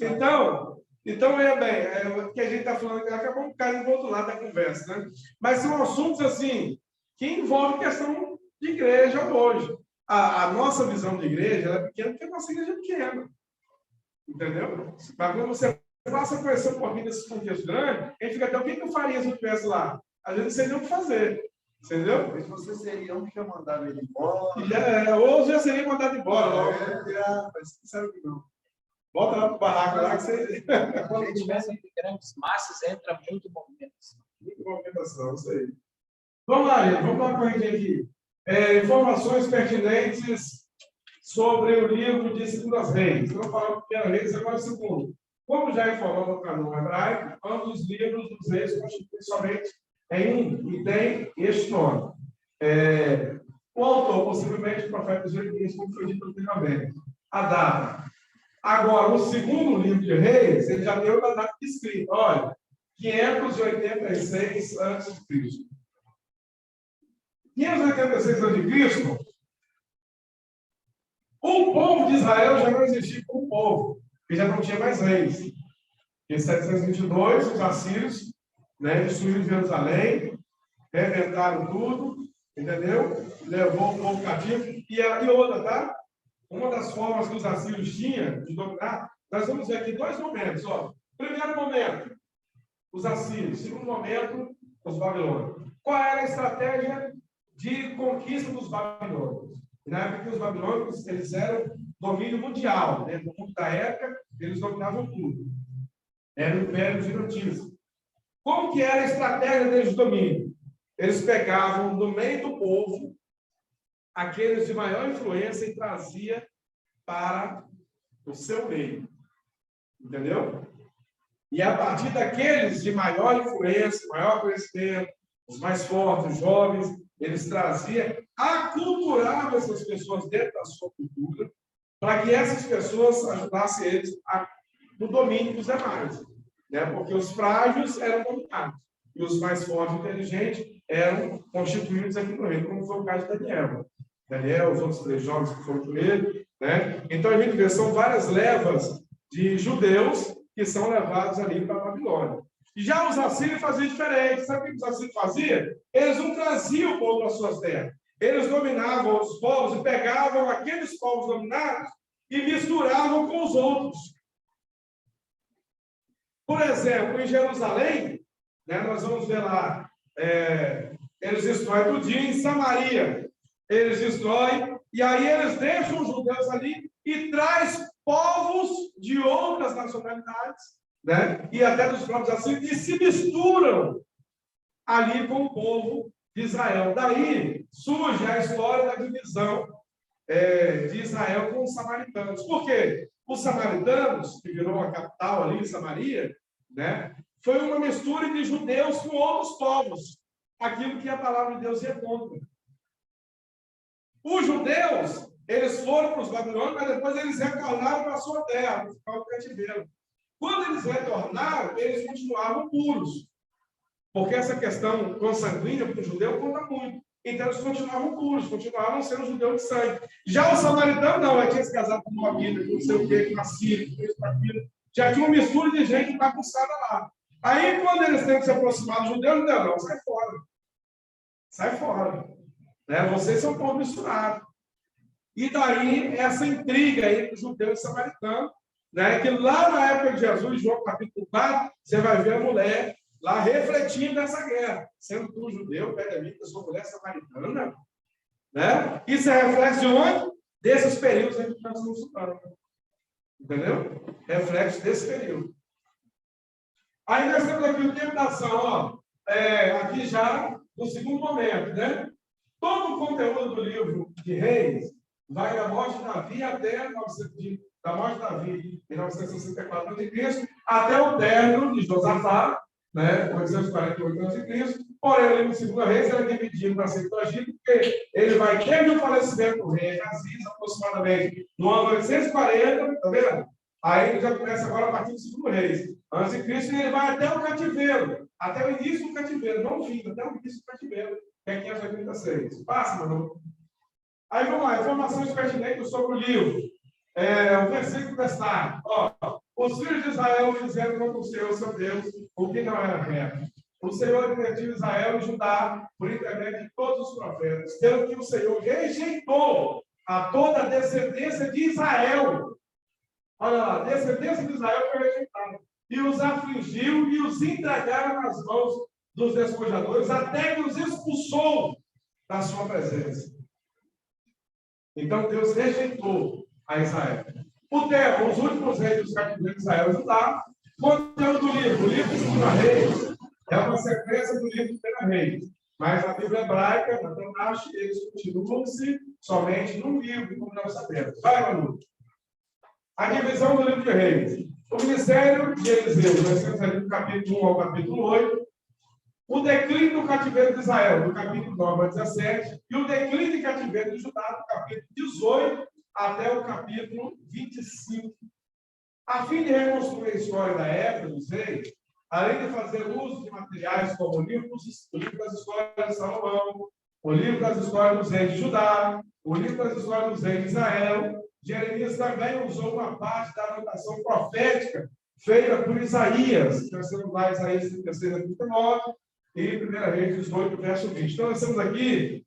Então, veja bem, o que a gente está falando aqui, acabamos caindo do outro lado da conversa, né? Mas são assuntos, assim, que envolvem questão de igreja hoje. A nossa visão de igreja é pequena porque a nossa igreja é pequena. Entendeu? Mas quando você passa a conhecer um pouquinho desse contexto grande, a gente fica até, o que eu faria se eu estivesse lá? Às vezes não sei nem o que fazer. Entendeu? Talvez você seria um que ia mandar ele embora. Ou já seria mandado embora logo. Mas sabe que não. Volta lá para o barraco lá que você. Quando tivesse grandes massas, entra muito movimentação. Muita movimentação, isso aí. Vamos lá, gente. Vamos dar uma corridinha aqui. Informações pertinentes sobre o livro de 2 Reis. Vamos falar do 1 Reis, agora o 2. Como já informou no canal hebraico, ambos os livros dos reis constituem somente em um e tem este nome. O autor, possivelmente, o profeta Jeremias, como foi dito anteriormente. A data. Agora, o 2º livro de Reis, ele já deu a data escrita. Olha, 586 a.C. 586 a.C., o povo de Israel já não existia como povo, porque já não tinha mais reis. Em 722, os assírios, né, destruíram Jerusalém, rebentaram tudo, entendeu? Levou o povo cativo. E outra, tá? Uma das formas que os assírios tinham de dominar, nós vamos ver aqui 2 momentos. Ó. Primeiro momento, os assírios. Segundo momento, os babilônios. Qual era a estratégia de conquista dos babilônios? Na época que os babilônicos, eles eram domínio mundial, né? No mundo da época, eles dominavam tudo. Era o Império Bizantino. Como que era a estratégia deles de domínio? Eles pegavam do meio do povo aqueles de maior influência e traziam para o seu meio. Entendeu? E a partir daqueles de maior influência, maior conhecimento, os mais fortes, os jovens, eles traziam, aculturavam essas pessoas dentro da sua cultura, para que essas pessoas ajudassem eles no domínio dos demais. né? Porque os frágeis eram dominados e os mais fortes e inteligentes eram constituídos aqui no reino, como foi o caso de Daniel. Daniel, os outros 3 jovens que foram com ele, né? Então a gente vê, são várias levas de judeus que são levados ali para a Babilônia. E já os assírios faziam diferente. Sabe o que os assírios faziam? Eles não traziam o povo para suas terras. Eles dominavam os povos e pegavam aqueles povos dominados e misturavam com os outros. Por exemplo, em Jerusalém, né, nós vamos ver lá, eles destroem tudinho. Em Samaria, eles destroem, e aí eles deixam os judeus ali e traz povos de outras nacionalidades, né, e até dos próprios assírios, e se misturam ali com o povo de Israel. Daí surge a história da divisão de Israel com os samaritanos. Por quê? Os samaritanos, que virou a capital ali em Samaria, né, foi uma mistura de judeus com outros povos, aquilo que a palavra de Deus ia contra. Os judeus, eles foram para os babilônios, mas depois eles retornaram para a sua terra, para o cativeiro. Quando eles retornaram, eles continuavam puros, porque essa questão consanguínea para o judeu conta muito. Então eles continuavam puros, continuavam sendo judeus de sangue. Já o samaritano não, ele tinha se casado com uma vida, com não sei o quê, com a Síria, com aquilo. Já tinha uma mistura de gente bagunçada lá. Aí, quando eles têm que se aproximar do judeu, não, sai fora. Sai fora. Né? Vocês são povo misturado. E daí, essa intriga entre judeu e samaritano, né? Que lá na época de Jesus, João capítulo 4, você vai ver a mulher lá refletindo essa guerra. Sendo tu judeu, pega a mim, que eu sou mulher samaritana. Né? Isso é reflexo de onde? Desses períodos em que nós estamos estudando. Entendeu? Reflexo desse período. Aí nós temos aqui o tempo da ação, ó. Aqui já no segundo momento, né? Todo o conteúdo do livro de Reis vai da morte de Davi até da morte de Davi em 964 a.C., até o término de Josafá, né? 848 a.C. Porém, o livro de 2 Reis é dividido para ser Egito, porque ele vai desde o falecimento do rei Aziz, aproximadamente no ano 840, tá vendo? Aí ele já começa agora a partir do 2 Reis. Antes de Cristo, ele vai até o cativeiro, até o início do cativeiro, não o fim, até o início do cativeiro, que é 586. Passa, mano. Aí vamos lá, informações pertinentes sobre o livro. O versículo destaque. Os filhos de Israel fizeram contra o Senhor, seu Deus, o que não era reto. O Senhor advertiu Israel e Judá por intermédio de todos os profetas, pelo que o Senhor rejeitou a toda a descendência de Israel. Olha lá, a descendência de Israel foi rejeitada. E os afligiu e os entregaram nas mãos dos despojadores, até que os expulsou da sua presença. Então Deus rejeitou a Israel. Os últimos reis dos cativeiros de Israel e Judá, conteúdo do livro. O livro de 2 Reis é uma sequência do livro de 1 Reis. Mas na Bíblia hebraica, na Tanakh, eles continuam-se somente num livro, como nós sabemos. Vai, Manu. A divisão do livro de Reis. O ministério de Eliseu, nós temos ali do capítulo 1 ao capítulo 8. O declínio do cativeiro de Israel, do capítulo 9 ao 17. E o declínio de cativeiro de Judá, do capítulo 18 até o capítulo 25. A fim de reconstruir a história da época dos reis, além de fazer uso de materiais como o livro das histórias de Salomão, o livro das histórias dos reis de Judá, o livro das histórias dos reis de Israel, Jeremias também usou uma parte da anotação profética feita por Isaías. Nós temos lá Isaías 36 a 39 e 1 Reis 18, verso 20. Então, nós temos aqui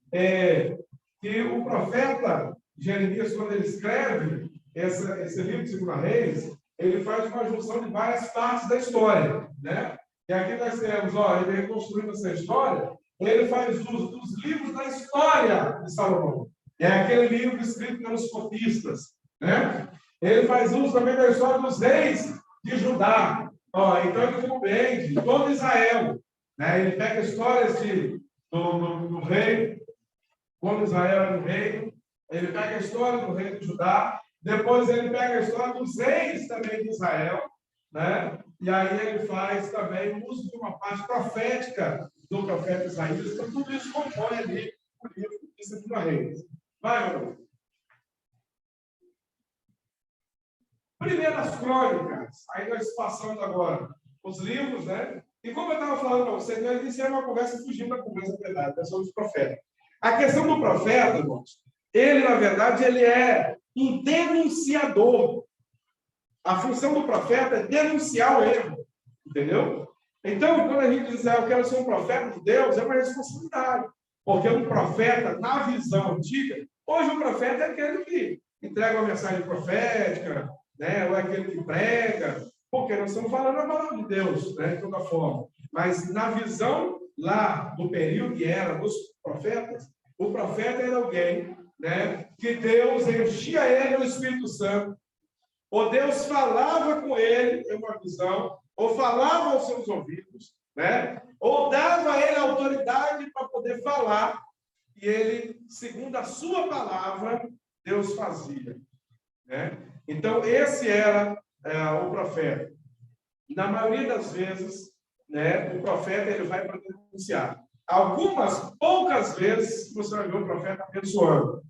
que o profeta Jeremias, quando ele escreve esse livro de 2 Reis, ele faz uma junção de várias partes da história, né? E aqui nós temos, ele reconstruindo essa história, ele faz uso dos livros da história de Salomão. É aquele livro escrito pelos copistas, né? Ele faz uso também da história dos reis de Judá. Então ele compreende todo Israel, né? Ele pega histórias do rei, quando Israel era um rei, ele pega a história do rei de Judá, depois ele pega a história dos reis também de Israel, né? E aí ele faz também uso de uma parte profética do profeta Isaías. Então tudo isso compõe ali o livro de 2 Reis. Vai, Manu. Primeiras Crônicas. Aí nós passamos agora. os livros, né? E como eu estava falando para vocês, nós iniciamos uma conversa fugindo da conversa verdade, da questão dos profetas. A questão do profeta, irmãos, ele, na verdade, ele é um denunciador. A função do profeta é denunciar o erro, entendeu? Então, quando a gente diz, eu quero ser um profeta de Deus, é uma responsabilidade. Porque um profeta, na visão antiga, hoje o profeta é aquele que entrega uma mensagem profética, né? Ou é aquele que prega, porque nós estamos falando a palavra de Deus, né? De toda forma. Mas na visão lá do período que era dos profetas, o profeta era alguém, né? Que Deus enchia ele do Espírito Santo, ou Deus falava com ele em uma visão, ou falava aos seus ouvidos, né? Ou dava a ele autoridade para poder falar, e ele, segundo a sua palavra, Deus fazia, né? Então, esse era o profeta. Na maioria das vezes, né, o profeta ele vai para denunciar. Algumas, poucas vezes, você vai ver o profeta abençoando,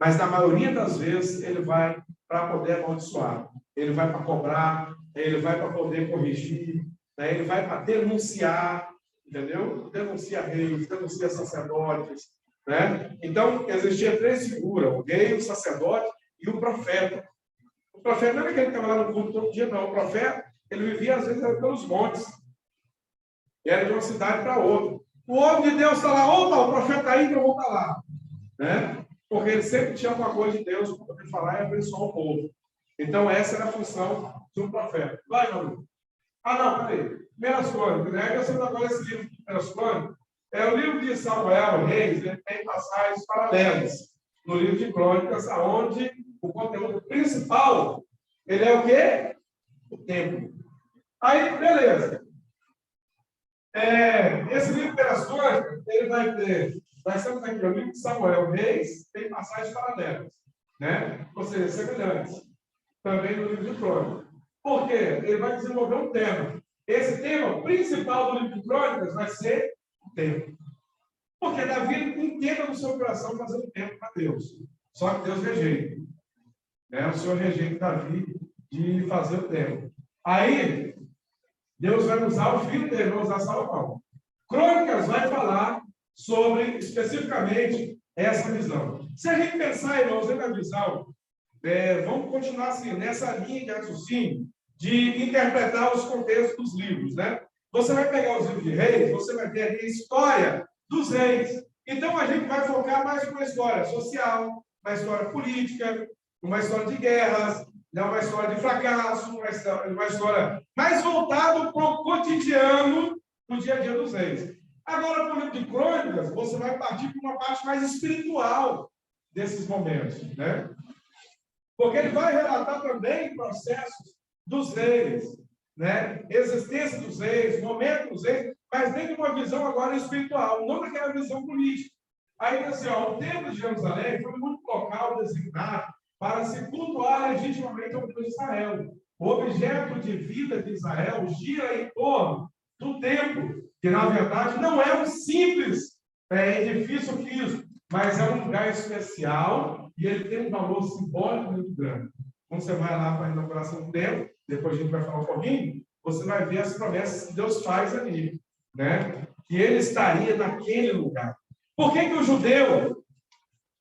mas na maioria das vezes ele vai para poder amaldiçoar, ele vai para cobrar, ele vai para poder corrigir, né? Ele vai para denunciar, entendeu? Denuncia reis, denuncia sacerdotes, né? Então, existia três figuras, o rei, o sacerdote e o profeta. O profeta não era aquele que estava lá no culto todo dia, não. O profeta, ele vivia às vezes pelos montes, era de uma cidade para outra. O homem de Deus está lá, opa, o profeta está aí, que eu vou estar lá, né? Porque ele sempre tinha alguma coisa de Deus para poder falar e abençoar o povo. Então, essa era a função de um profeta. Vai, meu amigo. Não, peraí. Primeiras Crônicas, né? Eu sei agora esse livro de Primeiras Crônicas. O livro de Samuel, Reis, ele tem passagens paralelas no livro de Crônicas, onde o conteúdo principal, ele é o quê? O templo. Aí, beleza. Esse livro de Primeiras Crônicas, ele vai ter... Nós estamos aqui no livro de Samuel, Reis, tem passagens paralelas, né? Ou seja, semelhantes. Também no livro de Crônicas. Por quê? Ele vai desenvolver um tema. Esse tema principal do livro de Crônicas vai ser o templo. Porque Davi entenda no seu coração fazer um templo para Deus. Só que Deus rejeita, né? O Senhor rejeita Davi de fazer o templo. Aí, Deus vai usar o filho dele, vai usar Salomão. Crônicas vai falar sobre, especificamente, essa visão. Se a gente pensar, irmãos, na visão, vamos continuar assim, nessa linha de raciocínio, de interpretar os contextos dos livros, né? Você vai pegar os livros de reis, você vai ver ali a história dos reis. Então, a gente vai focar mais numa história social, uma história política, uma história de guerras, uma história de fracasso, uma história mais voltada para o cotidiano do dia a dia dos reis. Agora, no livro de Crônicas, você vai partir para uma parte mais espiritual desses momentos, né? Porque ele vai relatar também processos dos reis, né? Existência dos reis, momento dos reis, mas dentro de uma visão agora espiritual, não daquela visão política. Aí, assim, o templo de Jerusalém foi um local designado para se cultuar legitimamente ao Deus de Israel. O objeto de vida de Israel gira em torno do templo, que na verdade não é um simples edifício físico, mas é um lugar especial e ele tem um valor simbólico muito grande. Quando você vai lá para a inauguração do templo, depois a gente vai falar um pouquinho, você vai ver as promessas que Deus faz ali, né? Que ele estaria naquele lugar. Por que o judeu,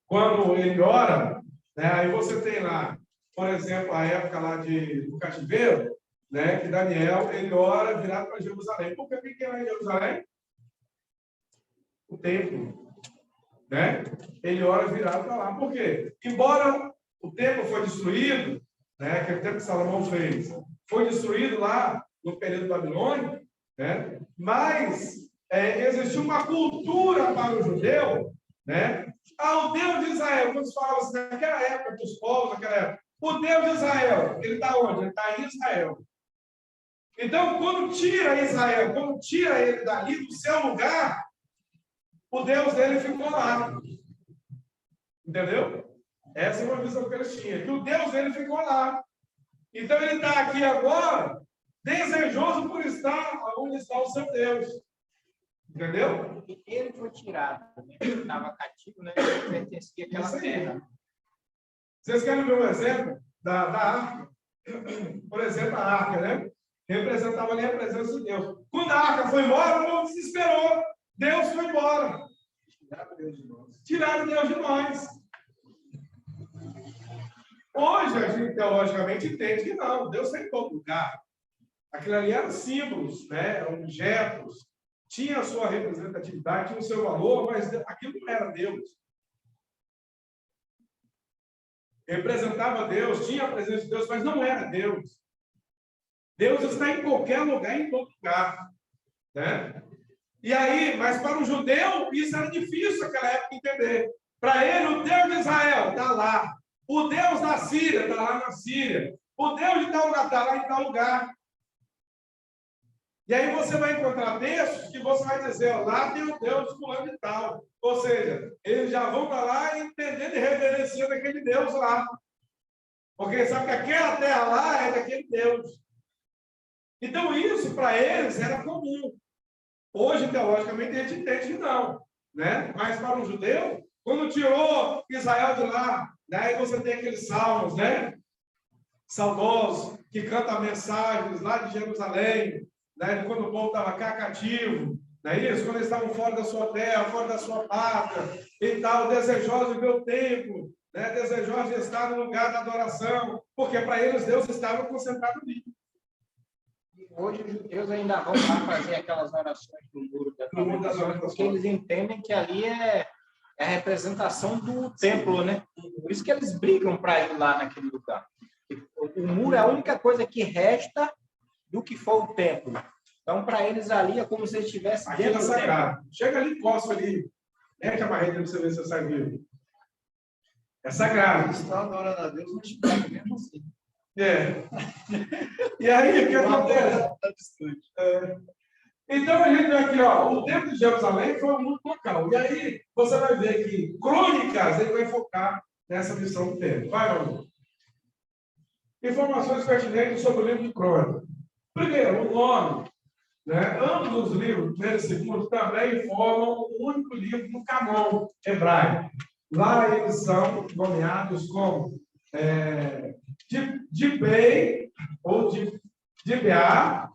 quando ele ora, né, aí você tem lá, por exemplo, a época lá do cativeiro, né, que Daniel, ele ora virado para Jerusalém. Por que é lá em Jerusalém? O templo, né? Ele ora virado para lá. Por quê? Embora o templo foi destruído, né, aquele templo que Salomão fez, foi destruído lá no período babilônico, né? Mas existiu uma cultura para o judeu, né? O Deus de Israel, quando se falava assim, naquela época, dos povos, naquela época, o Deus de Israel, ele está onde? Ele está em Israel. Então, quando tira Israel, quando tira ele dali do seu lugar, o Deus dele ficou lá. Entendeu? Essa é uma visão que eles tinham, que o Deus dele ficou lá. Então, ele está aqui agora, desejoso por estar onde está o seu Deus. Entendeu? E ele foi tirado, né? Ele estava cativo, né? Ele pertencia àquela terra. Vocês querem ver um exemplo da arca? Por exemplo, a arca, né? Representava ali a presença de Deus. Quando a arca foi embora, o povo desesperou. Deus foi embora. Tiraram Deus de nós. Tiraram Deus de nós. Hoje, a gente teologicamente entende que não, Deus está em todo lugar. Aquilo ali eram símbolos, né? Eram objetos, tinha a sua representatividade, tinha o seu valor, mas aquilo não era Deus. Representava Deus, tinha a presença de Deus, mas não era Deus. Deus está em qualquer lugar, em todo lugar, né? E aí, mas para o judeu, isso era difícil naquela época entender. Para ele, o Deus de Israel está lá. O Deus da Síria está lá na Síria. O Deus de tal lugar está lá em tal lugar. E aí você vai encontrar textos que você vai dizer, ó, lá tem o Deus fulano e tal. Ou seja, eles já vão para lá entendendo e reverenciando aquele Deus lá. Porque sabe que aquela terra lá é daquele Deus. Então isso para eles era comum. Hoje, teologicamente, a gente entende que não. Né? Mas para um judeu, quando tirou Israel de lá, daí você tem aqueles salmos, né? Saudosos, que cantam mensagens lá de Jerusalém, né? De quando o povo estava cá cativo, não é isso? Quando eles estavam fora da sua terra, fora da sua pátria, e tal, desejosos de ver o templo, né? Desejosos de estar no lugar da adoração, porque para eles Deus estava concentrado ali. Hoje os judeus ainda vão lá fazer aquelas orações do muro da lamentações, porque eles entendem que ali é a representação do templo, né? Por isso que eles brigam para ir lá naquele lugar. O muro é a única coisa que resta do que for o templo. Então, para eles ali é como se eles estivessem dentro do templo. Chega ali, encosta ali. Mete a barreira para você ver se você sai vivo. É sagrado. Eles estão adorando a Deus, mas chegam mesmo assim. É. E aí, o que acontece? Está distante. Então, a gente vê aqui, ó, o templo de Jerusalém foi um muito local. E aí, você vai ver que Crônicas, ele vai focar nessa missão do templo. Vai, Malu. Informações pertinentes sobre o livro de Crônicas. Primeiro, o nome. Né? Ambos os livros, primeiro e segundo, também formam um único livro no canon hebraico. Lá eles são nomeados como Dibei, ou Dibeá,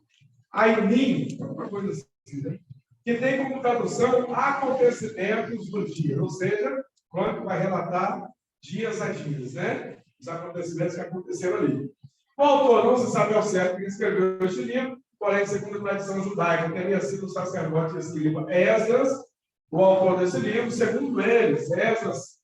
Aimim, uma coisa assim, né? Que tem como tradução acontecimentos do dia, ou seja, quando vai relatar dias a dias, né? Os acontecimentos que aconteceram ali. O autor não se sabe ao certo quem escreveu este livro, porém, segundo a tradição judaica, teria sido o sacerdote escriba Esdras, o autor desse livro. Segundo eles, Esdras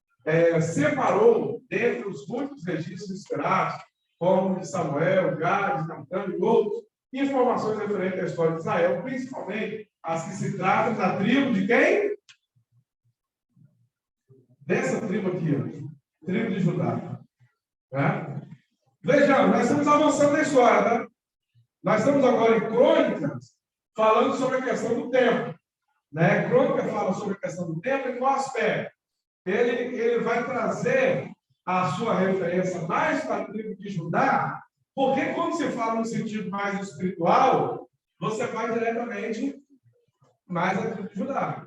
separou, dentre os muitos registros esperados, como de Samuel, Gade, Natan e outros, informações referentes à história de Israel, principalmente as que se tratam da tribo de quem? Dessa tribo aqui, ó, tribo de Judá. Né? Vejamos, nós estamos avançando na história, tá? Nós estamos agora em Crônicas, falando sobre a questão do tempo. Né? Crônica fala sobre a questão do tempo em qual aspecto? Ele vai trazer a sua referência mais para a tribo de Judá, porque quando se fala no sentido mais espiritual, você vai diretamente mais à tribo de Judá.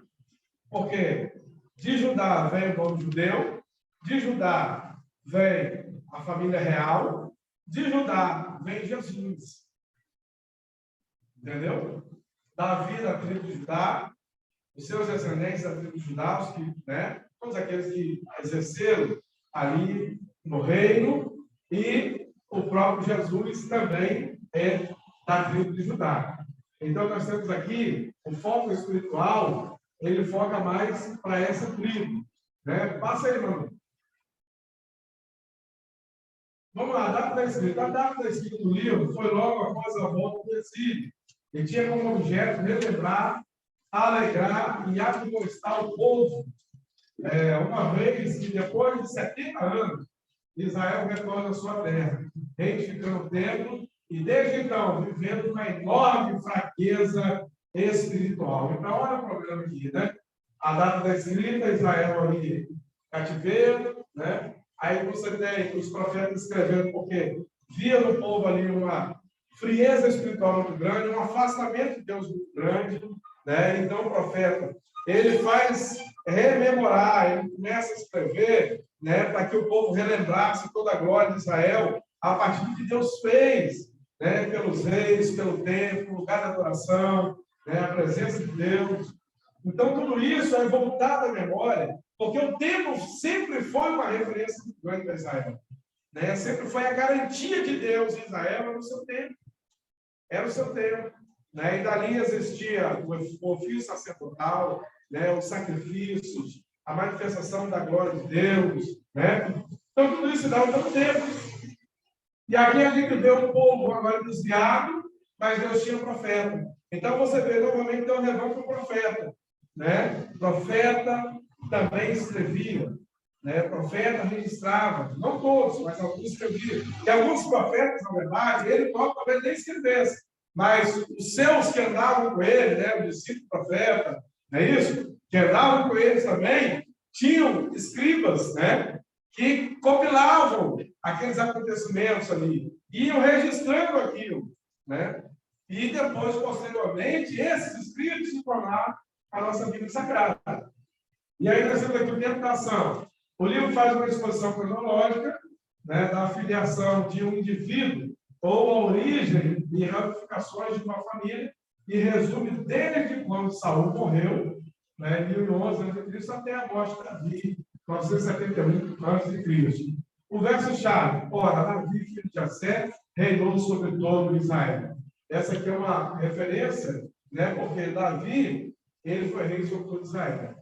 Porque de Judá vem o nome judeu, de Judá vem a família real, de Judá vem Jesus. Entendeu? Davi da tribo de Judá, os seus descendentes da tribo de Judá, os que, né, todos aqueles que exerceram ali no reino, e o próprio Jesus também é da tribo de Judá. Então, nós temos aqui o foco espiritual, ele foca mais para essa tribo. Né? Passa aí, mano. Vamos lá, a data da escrita. A data da escrita do livro foi logo após a volta do exílio. E tinha como objeto relembrar, alegrar e admoestar o povo, uma vez que depois de 70 anos, Israel retorna à sua terra, reedificando o templo e, desde então, vivendo uma enorme fraqueza espiritual. Então, olha o problema aqui, né? A data da escrita, Israel ali, cativeiro, né? Aí você tem os profetas escrevendo, porque via no povo ali uma frieza espiritual muito grande, um afastamento de Deus muito grande, né? Então, o profeta, ele faz rememorar, ele começa a escrever, né, para que o povo relembrasse toda a glória de Israel a partir do que Deus fez né, pelos reis, pelo templo, lugar de adoração, né, a presença de Deus. Então, tudo isso é voltado à memória, porque o templo sempre foi uma referência grande para Israel. Né? Sempre foi a garantia de Deus em Israel, era o seu templo. Era o seu templo. Né? E dali existia o ofício sacerdotal, né, os sacrifícios, a manifestação da glória de Deus. Né? Então, tudo isso dava no templo. E aqui a gente vê um povo agora desviado, mas Deus tinha um profeta. Então, você vê novamente Deus levanta o profeta. Né? Profeta também escrevia. Né? Profeta registrava. Não todos, mas alguns escreviam. E alguns profetas, na verdade, ele próprio talvez nem escrevesse. Mas os seus que andavam com ele, né, o discípulo profeta, não é isso? Que andavam com eles também, tinham escribas, né, que compilavam aqueles acontecimentos ali, iam registrando aquilo, né? E depois, posteriormente, esses escritos se tornaram a nossa Bíblia Sagrada. E aí nós temos aqui o tempo da ação. O livro faz uma exposição cronológica, né, da filiação de um indivíduo ou a origem e ramificações de uma família, e resume desde quando Saul morreu, né, em 1011 a.C., até a morte de Davi, 971 a.C. O verso-chave: ora, Davi, filho de Assé, reinou sobre todo Israel. Essa aqui é uma referência, né, porque Davi, ele foi rei sobre todo Israel.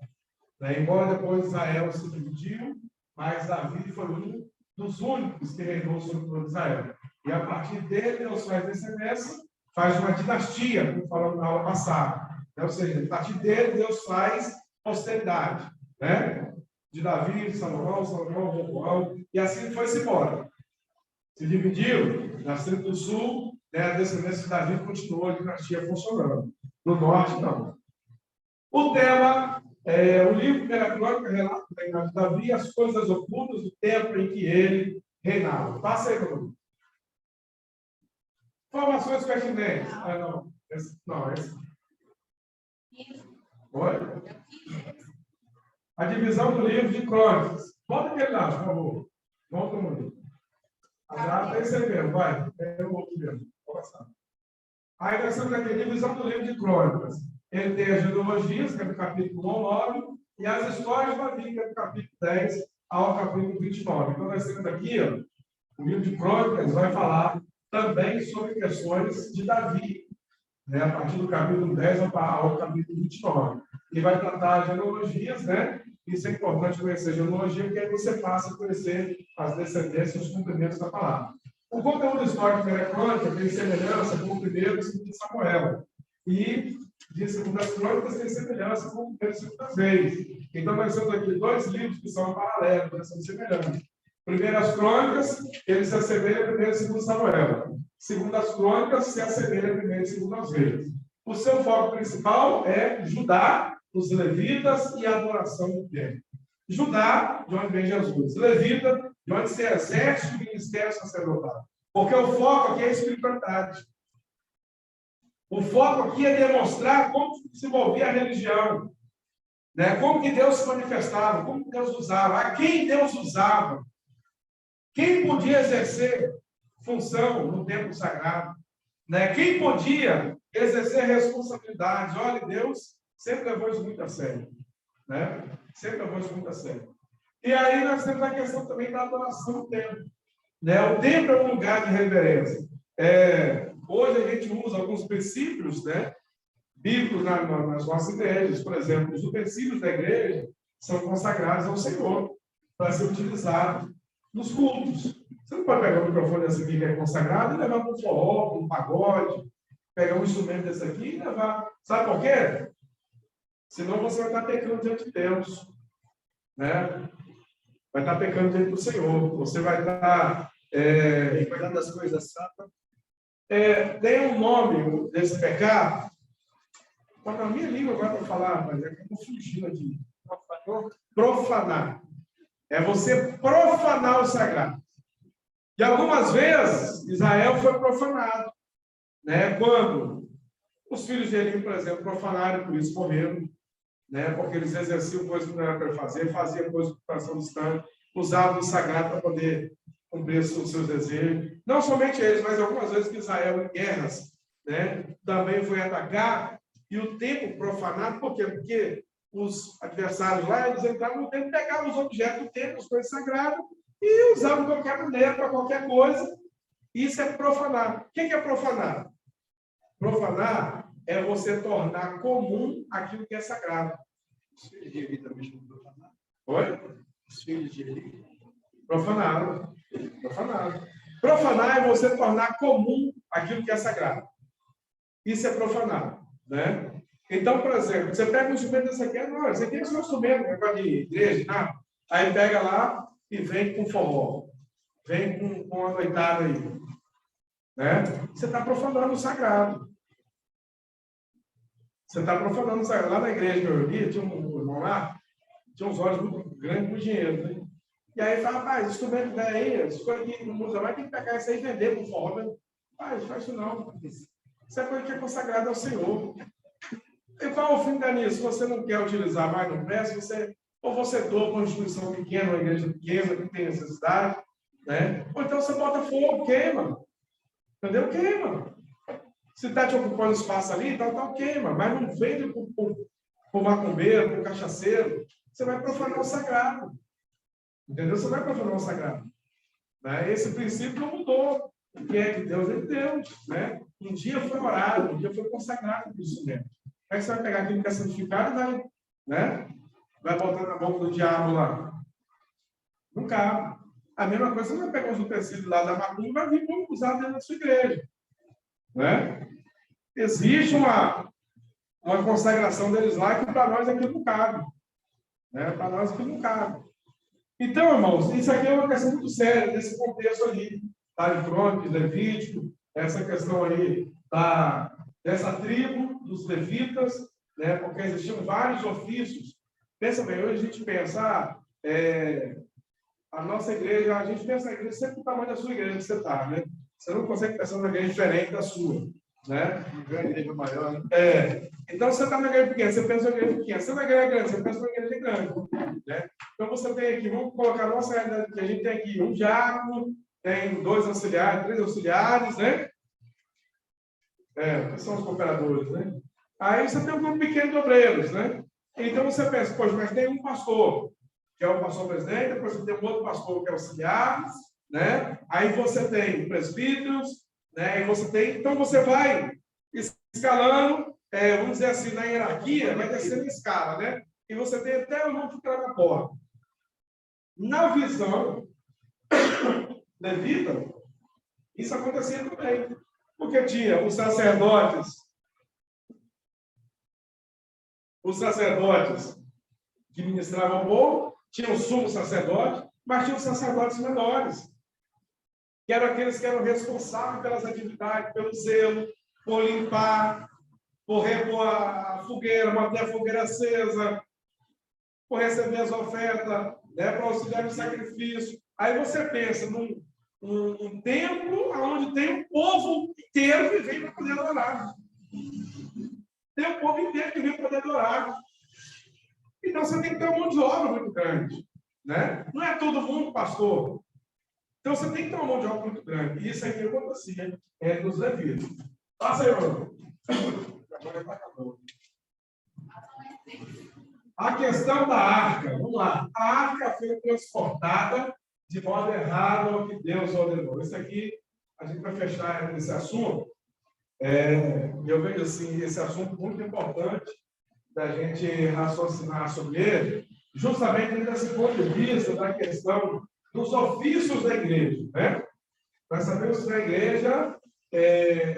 Né, embora depois Israel se dividiu, mas Davi foi um dos únicos que reinou sobre todo Israel. E a partir dele, Deus faz descendência, faz uma dinastia, como falamos na aula passada. Né? Ou seja, a partir dele, Deus faz posteridade. Né? De Davi, de Salomão, Roboão, e assim foi-se embora. Se dividiu, na Centro do Sul, né, a descendência de Davi continuou a dinastia funcionando. No Norte, não. O tema, o livro Primeira Crônica relata o reinado de Davi, as coisas ocultas do tempo em que ele reinava. Passa aí, Bruno. Informações pertinentes. Ah, não. Esse. Oi? A divisão do livro de crônicas. Volta aquele lá, por favor. Volta no livro. A data é esse aí mesmo, vai. É o outro mesmo. Vou passar. Aí nós temos aqui a divisão do livro de crônicas. Ele tem as genealogias, que é do capítulo 1 ao 9, e as histórias de Davi, que é do capítulo 10 ao capítulo 29. Então nós temos aqui, ó, o livro de crônicas vai falar também sobre questões de Davi, né, a partir do capítulo 10 ao capítulo 29. E vai tratar as genealogias, né? Isso é importante conhecer a genealogia, porque aí você passa a conhecer as descendências e os cumprimentos da palavra. O conteúdo histórico da crônica tem semelhança com o primeiro e segundo Samuel. E de segundas crônicas tem semelhança com o primeiro e segundo Reis. Então nós temos aqui dois livros que são paralelos, mas são semelhantes. Primeiras crônicas, ele se assemelha a primeiro e segundo Samuel. Segundas crônicas se assemelha a primeiro e segundo Reis. O seu foco principal é Judá, os levitas e a adoração do templo. Judá, de onde vem Jesus. Levita, de onde se exerce o ministério sacerdotal. Porque o foco aqui é a espiritualidade. O foco aqui é demonstrar como se movia a religião. Né? Como que Deus se manifestava, como que Deus usava, a quem Deus usava. Quem podia exercer função no templo sagrado? Né? Quem podia exercer responsabilidades? Olha, Deus sempre levou isso muito a sério. Né? Sempre levou isso muito a sério. E aí nós temos a questão também da adoração do templo. Né? O templo é um lugar de reverência. Hoje a gente usa alguns princípios, né, bíblicos nas nossas igrejas. Por exemplo, os utensílios da igreja são consagrados ao Senhor para ser utilizados nos cultos. Você não pode pegar um microfone desse aqui que é consagrado e levar para um forró, para um pagode, pegar um instrumento desse aqui e levar. Sabe por quê? Senão você vai estar pecando diante de Deus. Né? Vai estar pecando diante do Senhor. Você vai estar cuidando das coisas santas. Tem um nome desse pecado. Na minha língua agora para falar, mas é que eu estou fugindo aqui. Profanar. É você profanar o sagrado. E algumas vezes, Israel foi profanado. Né? Quando os filhos de Eli, por exemplo, profanaram, por isso morreram. Né? Porque eles exerciam coisas que não era para fazer, faziam coisas com o coração distante, usavam o sagrado para poder cumprir os seus desejos. Não somente eles, mas algumas vezes que Israel em guerras, né, também foi atacar e o templo profanado. Por quê? Porque os adversários lá, eles entravam no templo, pegavam os objetos do templo, as coisas sagradas, e usavam de qualquer maneira, para qualquer coisa. Isso é profanar. O que é profanar? Profanar é você tornar comum aquilo que é sagrado. Os filhos de Eli também estão profanados. Oi? Os filhos de Eli. Profanado. Profanado. Profanar é você tornar comum aquilo que é sagrado. Isso é profanar, né? Então, por exemplo, você pega um instrumento desse aqui, não, esse aqui é só um instrumento, negócio de igreja, não. Aí pega lá e vem com forró. Vem com uma noitada aí. Né? Você está profanando o sagrado. Você está profanando o sagrado. Lá na igreja que eu vi, tinha um irmão lá, tinha uns olhos muito grandes por dinheiro, né? E aí fala, rapaz, instrumento daí, as coisas que não usa mais, tem que pegar isso aí e vender com forró. Né? Faz isso não. Isso é coisa que é consagrada ao Senhor. E qual o fim da nisso? Se você não quer utilizar mais no preço, ou você doa uma instituição pequena, uma igreja pequena que tem necessidade, né? Ou então você bota fogo, queima. Entendeu? Queima. Se está te ocupando espaço ali, então queima. Mas não vende por macumbeiro, por cachaceiro. Você vai profanar o sagrado. Entendeu? Você vai profanar o sagrado. Né? Esse princípio não mudou. O que é de Deus é de Deus. Né? Um dia foi orado, um dia foi consagrado por isso mesmo. Como é que você vai pegar aquilo que é santificado e vai botar na boca do diabo lá? Não cabe. A mesma coisa, você vai pegar os utensílios lá da macumba e vai vir para usar dentro da sua igreja. Né? Existe uma consagração deles lá que para nós aqui não cabe. Né? Para nós aqui não cabe. Então, irmãos, isso aqui é uma questão muito séria desse contexto ali. Tá? De Crônicas, Levítico, essa questão aí dessa tribo dos levitas, né? Porque existiam vários ofícios. Pensa bem, hoje a gente pensa, a nossa igreja, a gente pensa na igreja sempre o tamanho da sua igreja que você está, né? Você não consegue pensar numa igreja diferente da sua, né? Uma igreja maior, né? Então, você está na igreja pequena, você pensa na igreja pequena. Você na igreja grande, você pensa na igreja grande, né? Então, você tem aqui, vamos colocar a nossa realidade aqui, a gente tem aqui um diácono, tem 2 auxiliares, 3 auxiliares, né? Que são os cooperadores, né? Aí você tem um grupo pequeno de obreiros, né? Então, você pensa, poxa, mas tem um pastor, que é o pastor presidente, depois você tem um outro pastor que é auxiliar, né? Aí você tem presbíteros, né? Então você vai escalando, vamos dizer assim, na hierarquia, vai descendo a escala, né? E você tem até o nome que está na porta. Na visão levita, isso acontecia também. Porque tinha os sacerdotes que ministravam o povo, tinha o sumo sacerdote, mas tinha os sacerdotes menores, que eram aqueles que eram responsáveis pelas atividades, pelo zelo, por limpar, por repor a fogueira, manter a fogueira acesa, por receber as ofertas, né, para auxiliar no sacrifício. Aí você pensa num templo onde tem um povo inteiro que vem para poder adorar. Tem um povo inteiro que vem para poder adorar. Então você tem que ter um mão de obra muito grande. Né? Não é todo mundo, pastor. Então você tem que ter uma mão de obra muito grande. E isso aqui acontecia nos levitas. Passa aí, mano. Agora está acabando. A questão da arca. Vamos lá. A arca foi transportada de modo errado ao que Deus ordenou. Isso aqui, a gente vai fechar esse assunto. Eu vejo assim, esse assunto muito importante da gente raciocinar sobre ele, justamente desse ponto de vista da questão dos ofícios da igreja. Né? Nós sabemos que na igreja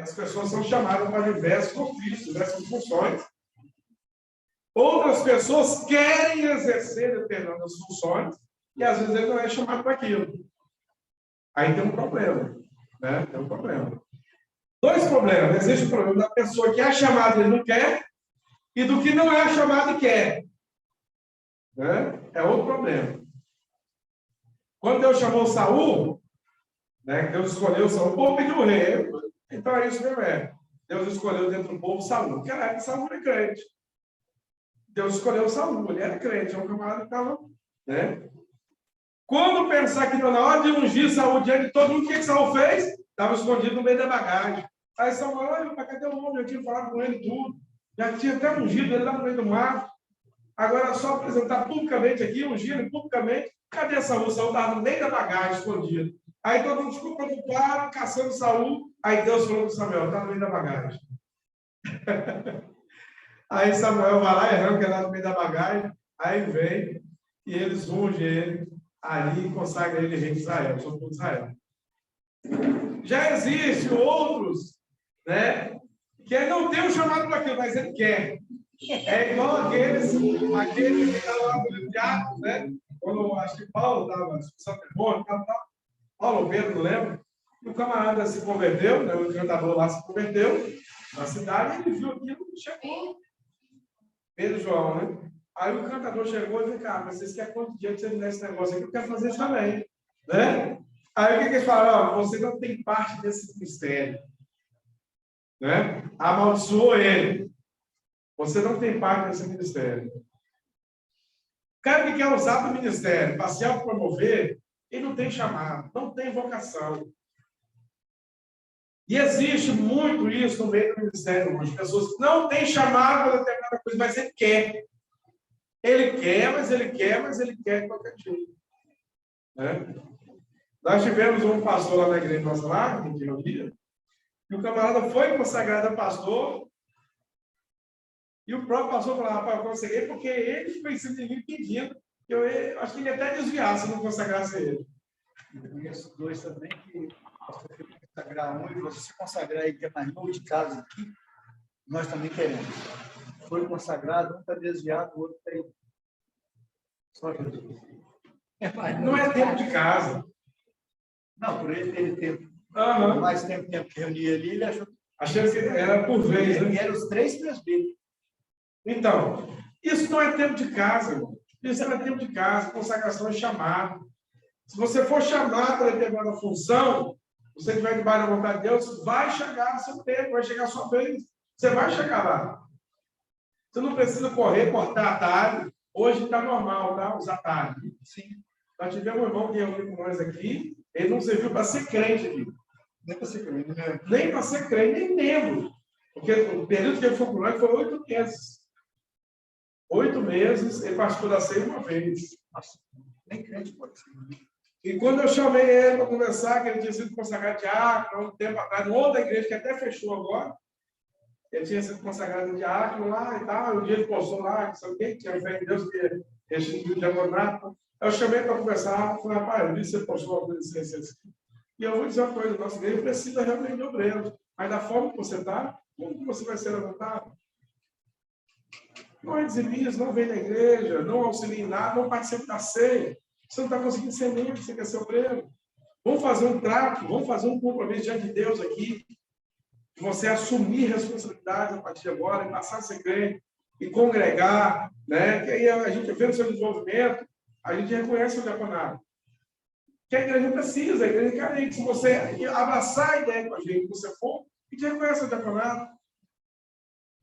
as pessoas são chamadas para diversos ofícios, diversas funções. Outras pessoas querem exercer determinadas funções e às vezes ele não é chamado para aquilo. Aí tem um problema. Né? Tem um problema. 2 problemas. Existe o problema da pessoa que é chamada e não quer, e do que não é chamado e quer. Né? É outro problema. Quando Deus chamou Saul, né, Deus escolheu Saul, o povo pediu o rei. Então é isso mesmo. Deus escolheu dentro do povo Saul, porque na época Saul era crente. Deus escolheu Saul, ele era crente, é um camarada que estava. Né? Quando pensar que não, na hora de ungir Saúl diante de todo mundo, o que Saúl fez? Estava escondido no meio da bagagem. Aí Samuel, olha, cadê o homem? Eu tinha falado com ele tudo. Já tinha até ungido ele lá no meio do mato. Agora, só apresentar publicamente aqui, ungir ele publicamente. Cadê Saúl? Saúl estava no meio da bagagem, escondido. Aí todo mundo ficou preocupado, caçando Saúl. Aí Deus falou para Samuel, está no meio da bagagem. Aí Samuel vai lá e arranca ele lá no meio da bagagem. Aí vem e eles ungem ele ali e consagram ele rei de Israel, sobre todo Israel. Já existem outros, né? Que ele não tem um chamado para aquilo, mas ele quer. É igual aquele que estava lá no teatro, né? Quando acho que Paulo estava expulsando demônio, Paulo ou Pedro, não lembro. E o camarada se converteu, né? O encantador lá se converteu na cidade, e ele viu aquilo e chegou. Pedro e João, né? Aí o encantador chegou e disse, cara, mas vocês querem quanto dia que você me der esse negócio aqui? Eu quero fazer isso também, né? Aí o que eles falaram? Você não tem parte desse mistério, né? Amaldiçoou ele. Você não tem parte desse ministério. O cara que quer usar do ministério para se autopromover, ele não tem chamado, não tem vocação. E existe muito isso no meio do ministério hoje. Pessoas que não têm chamado para determinada coisa, mas ele quer. Ele quer, mas ele quer, mas ele quer de qualquer jeito. Né? Nós tivemos um pastor lá na igreja nossa lá, que tinha um dia, e o camarada foi consagrado a pastor, e o próprio pastor falou, rapaz, eu consegui, porque ele ficou em cima de mim pedindo, eu acho que ele até desviasse se não consagrasse ele. Eu conheço dois também que você foi consagrar um e você se consagrar aí, que é mais novo de casa aqui, nós também queremos. Foi consagrado, um está desviado, o outro está aí. Só Jesus. Não é tempo de casa. Não, por ele ter tempo. Uhum. Mais tempo que reunia ali, ele achou Achei que era por vez, né? E eram os 3 presbíteros. Então, isso não é tempo de casa, irmão. Isso não é tempo de casa. Consagração é chamado. Se você for chamado para determinada função, você estiver debaixo da vontade de Deus, vai chegar o seu tempo, vai chegar a sua vez. Você vai chegar lá. Você não precisa correr, cortar atalho. Hoje está normal, tá? Os atalhos. Sim. Nós tivemos um irmão que reuniu com nós aqui, ele não serviu para ser crente aqui. Nem para ser crente, né? Nem para ser crente, nem membro. Porque o período que ele foi com nós foi 8 meses. 8 meses, ele participou da ceia uma vez. Nossa, nem crente pode ser. E quando eu chamei ele para conversar, que ele tinha sido consagrado diácono, há um tempo atrás, em outra igreja que até fechou agora, ele tinha sido consagrado diácono lá e tal, um dia ele postou lá, que alguém tinha fé em Deus que restituiu o diaconato. Eu chamei para conversar, falei, rapaz, eu vi que você postou uma coisa assim. E eu vou dizer uma coisa, nossa igreja precisa realmente de obreiros, mas da forma que você está, como que você vai ser levantado? Não é dizimista, não vem na igreja, não auxilia em nada, não participa da ceia. Você não está conseguindo ser membro, você quer ser obreiro. Vamos fazer um trato, vamos fazer um compromisso diante de Deus aqui, de você assumir responsabilidade a partir de agora, e passar a ser crente, e congregar, né? Que aí a gente, vendo o seu desenvolvimento, a gente reconhece o diaconato. Que a igreja precisa, a igreja é carente. Se você abraçar a ideia com a gente, que você for, a gente reconhece o diaconato.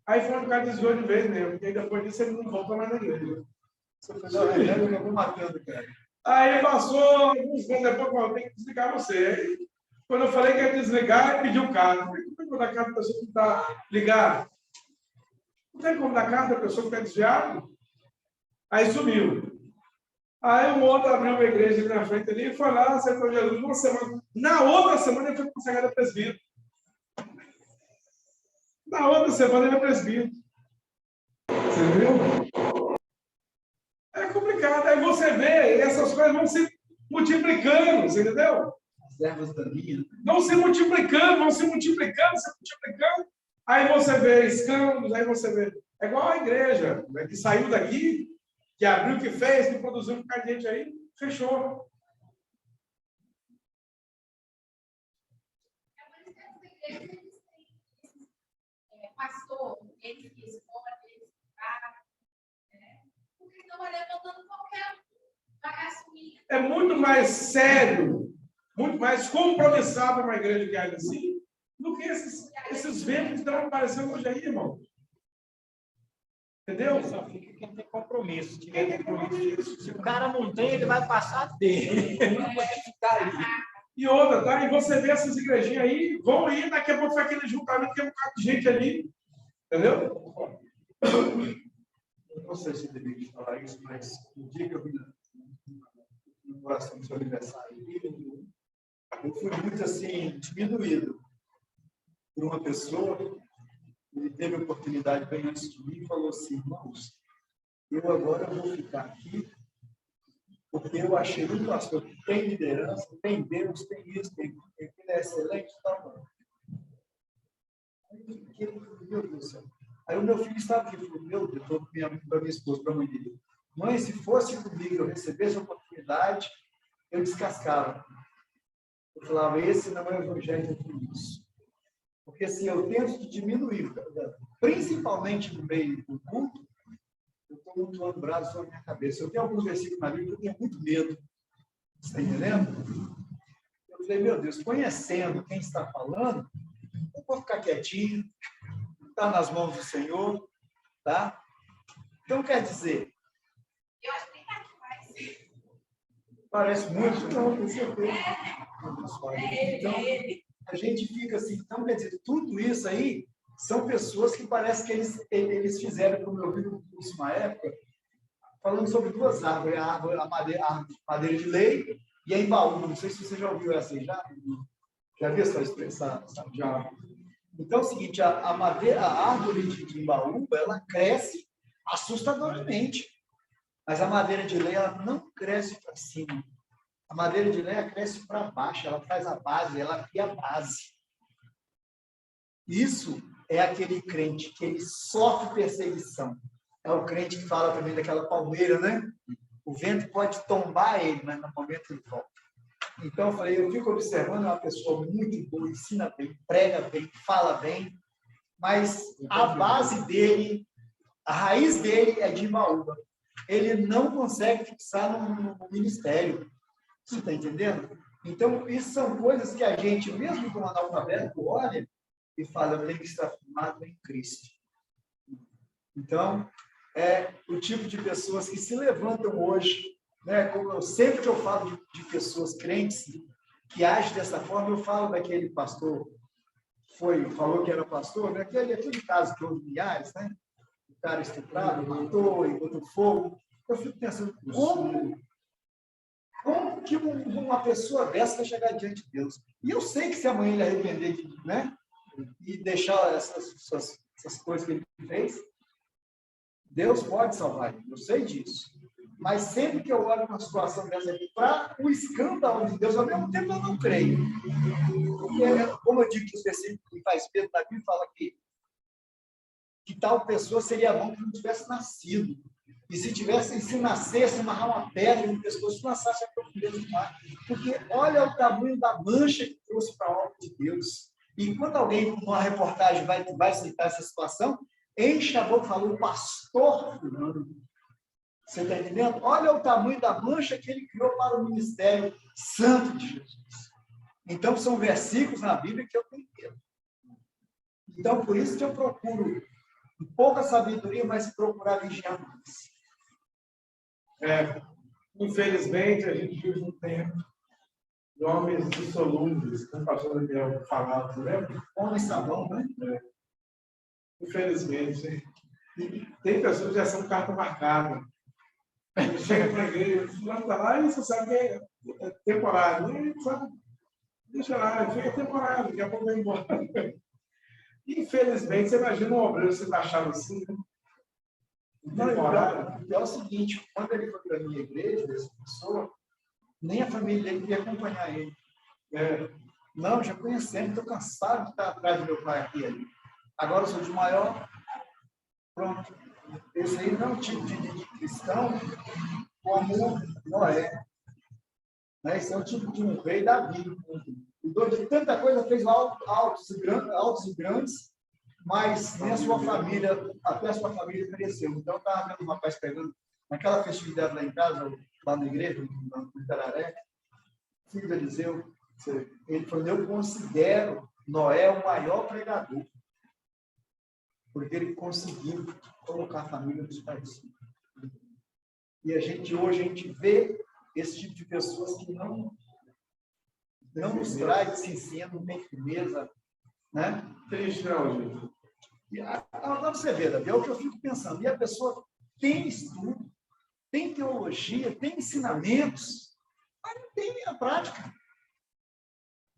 Aí foi um cara desviou de vez mesmo, porque depois disso ele não voltou mais na igreja. Se eu fizer uma regra, eu vou matando, cara. Aí passou alguns meses depois, eu tenho que desligar você. Aí, quando eu falei que ia desligar, ele pediu carta. Eu falei, como é que eu vou dar carta para a pessoa que está ligada? Não tem como dar carta para a pessoa que está desviada? Aí sumiu. Aí um outro abriu uma igreja ali na frente ali e foi lá, aceitou Jesus uma semana. Na outra semana ele foi consagrado a presbítero. Na outra semana ele é presbítero. Você viu? É complicado. Aí você vê, essas coisas vão se multiplicando, você entendeu? As ervas daninhas. Vão se multiplicando, vão se multiplicando, se multiplicando. Aí você vê escândalos, aí você vê. É igual a igreja, né, que saiu daqui, que abriu, que fez, que produziu um bocado de gente aí, fechou. Pastor, ele que escolhe, ele que paga, né? Porque estão levantando qualquer um, vai assumir. É muito mais sério, muito mais compromissado uma igreja que age assim, do que esses ventos que estão aparecendo hoje aí, irmão. Entendeu? Só fica quem tem compromisso. Se o cara não tem, ele vai passar dele. Ele não pode ficar ali. E outra, tá? E você vê essas igrejinhas aí, vão aí, daqui a pouco vai aquele juntamento, tem um bocado de gente ali. Entendeu? Eu não sei se eu deveria falar isso, mas no dia que eu vi no coração do seu aniversário, eu fui muito assim, diminuído por uma pessoa que teve a oportunidade bem antes de mim e falou assim: irmãos, eu agora vou ficar aqui porque eu achei um pastor que tem liderança, tem Deus, tem isso, tem ele é excelente, tá bom. Aí eu fiquei, meu Deus do céu. Aí o meu filho estava aqui, falou: meu Deus, eu para minha esposa, para a mãe dele: mãe, se fosse comigo, eu recebesse a oportunidade, eu descascava. Eu falava: esse não é o evangelho de isso. Porque assim, eu tento diminuir, principalmente no meio do culto, eu estou muito lambrado sobre a minha cabeça. Eu tenho alguns versículos na Bíblia que eu tenho muito medo. Você está entendendo? Eu falei: meu Deus, conhecendo quem está falando, eu vou ficar quietinho, está nas mãos do Senhor, tá? Então, quer dizer, Eu acho que tem mais. parece muito, não, com certeza. Então, Ele. a gente fica assim, então, quer dizer, tudo isso aí são pessoas que parece que eles fizeram, como eu vi no curso uma época, falando sobre duas árvores, a madeira de lei e a embaúba. Não sei se você já ouviu essa aí, já viu essa expressão? Já. Então é o seguinte, a árvore de embaúba, ela cresce assustadoramente, mas a madeira de lei, ela não cresce para cima. A madeira de lei, ela cresce para baixo, ela faz a base, ela cria a base. Isso é aquele crente que ele sofre perseguição. É o crente que fala também daquela palmeira, né? O vento pode tombar ele, mas no momento ele volta. Então, eu falei, eu fico observando uma pessoa muito boa, ensina bem, prega bem, fala bem, mas a base dele, a raiz dele é de embaúba. Ele não consegue fixar no ministério. Você está entendendo? Então, isso são coisas que a gente, mesmo como analfabeto, olha e fala: eu tenho que estar firmado em Cristo. Então, é o tipo de pessoas que se levantam hoje, né? Como sempre que eu falo de pessoas crentes que agem dessa forma, eu falo daquele pastor, falou que era pastor, né? Aquele caso que houve milhares, né? O cara estuprado, matou e botou fogo. Eu fico pensando, como que uma pessoa dessa vai chegar diante de Deus? E eu sei que se amanhã ele arrepender, né? E deixar essas coisas que ele fez, Deus pode salvar ele, eu sei disso. Mas sempre que eu olho uma situação dessa aqui, para o escândalo de Deus, ao mesmo tempo eu não creio. Porque, como eu digo que os versículos que faz Pedro da Bíblia fala que tal pessoa seria bom que não tivesse nascido. E se nascesse, amarrar uma pedra no pescoço, lançasse a profundeza do mar. Porque olha o tamanho da mancha que trouxe para a obra de Deus. E quando alguém, numa reportagem, vai citar essa situação, enche a boca e fala: o pastor fulano. Você está entendendo? Olha o tamanho da mancha que ele criou para o ministério santo de Jesus. Então, são versículos na Bíblia que eu tenho medo. Então, por isso que eu procuro pouca sabedoria, mas procurar vigiar mais. Infelizmente, a gente vive um tempo de homens dissolúveis, como o pastor Daniel falava, você lembra? Homem sabão, né? Infelizmente, tem pessoas que já são carta marcada. Chega para a igreja, fulano está lá e você sabe que é temporário. Não sabe, deixa lá, fica temporário, daqui a pouco vai embora. Infelizmente, você imagina um obreiro se baixar assim, né? Não, é o seguinte, quando ele foi para a minha igreja, essa pessoa, nem a família dele queria acompanhar ele. Não, já conhecendo, estou cansado de estar atrás do meu pai aqui e ali. Agora eu sou de maior, pronto. Esse aí não é um tipo de cristão como Noé. Né? Esse é um tipo de um rei Davi. Mudou de tanta coisa, fez altos e grandes, mas nem a sua família, até a sua família cresceu. Então, eu estava vendo um rapaz pegando, naquela festividade lá em casa, lá na igreja, no Itararé, filho do Eliseu, ele falou: eu considero Noé o maior pregador. porque ele conseguiu colocar a família nos pés. E hoje a gente vê esse tipo de pessoas que não nos traz esse ensino, não tem firmeza, né? Triste, né, Algir? E agora você vê, Davi, é o que eu fico pensando. E a pessoa tem estudo, tem teologia, tem ensinamentos, mas não tem a prática.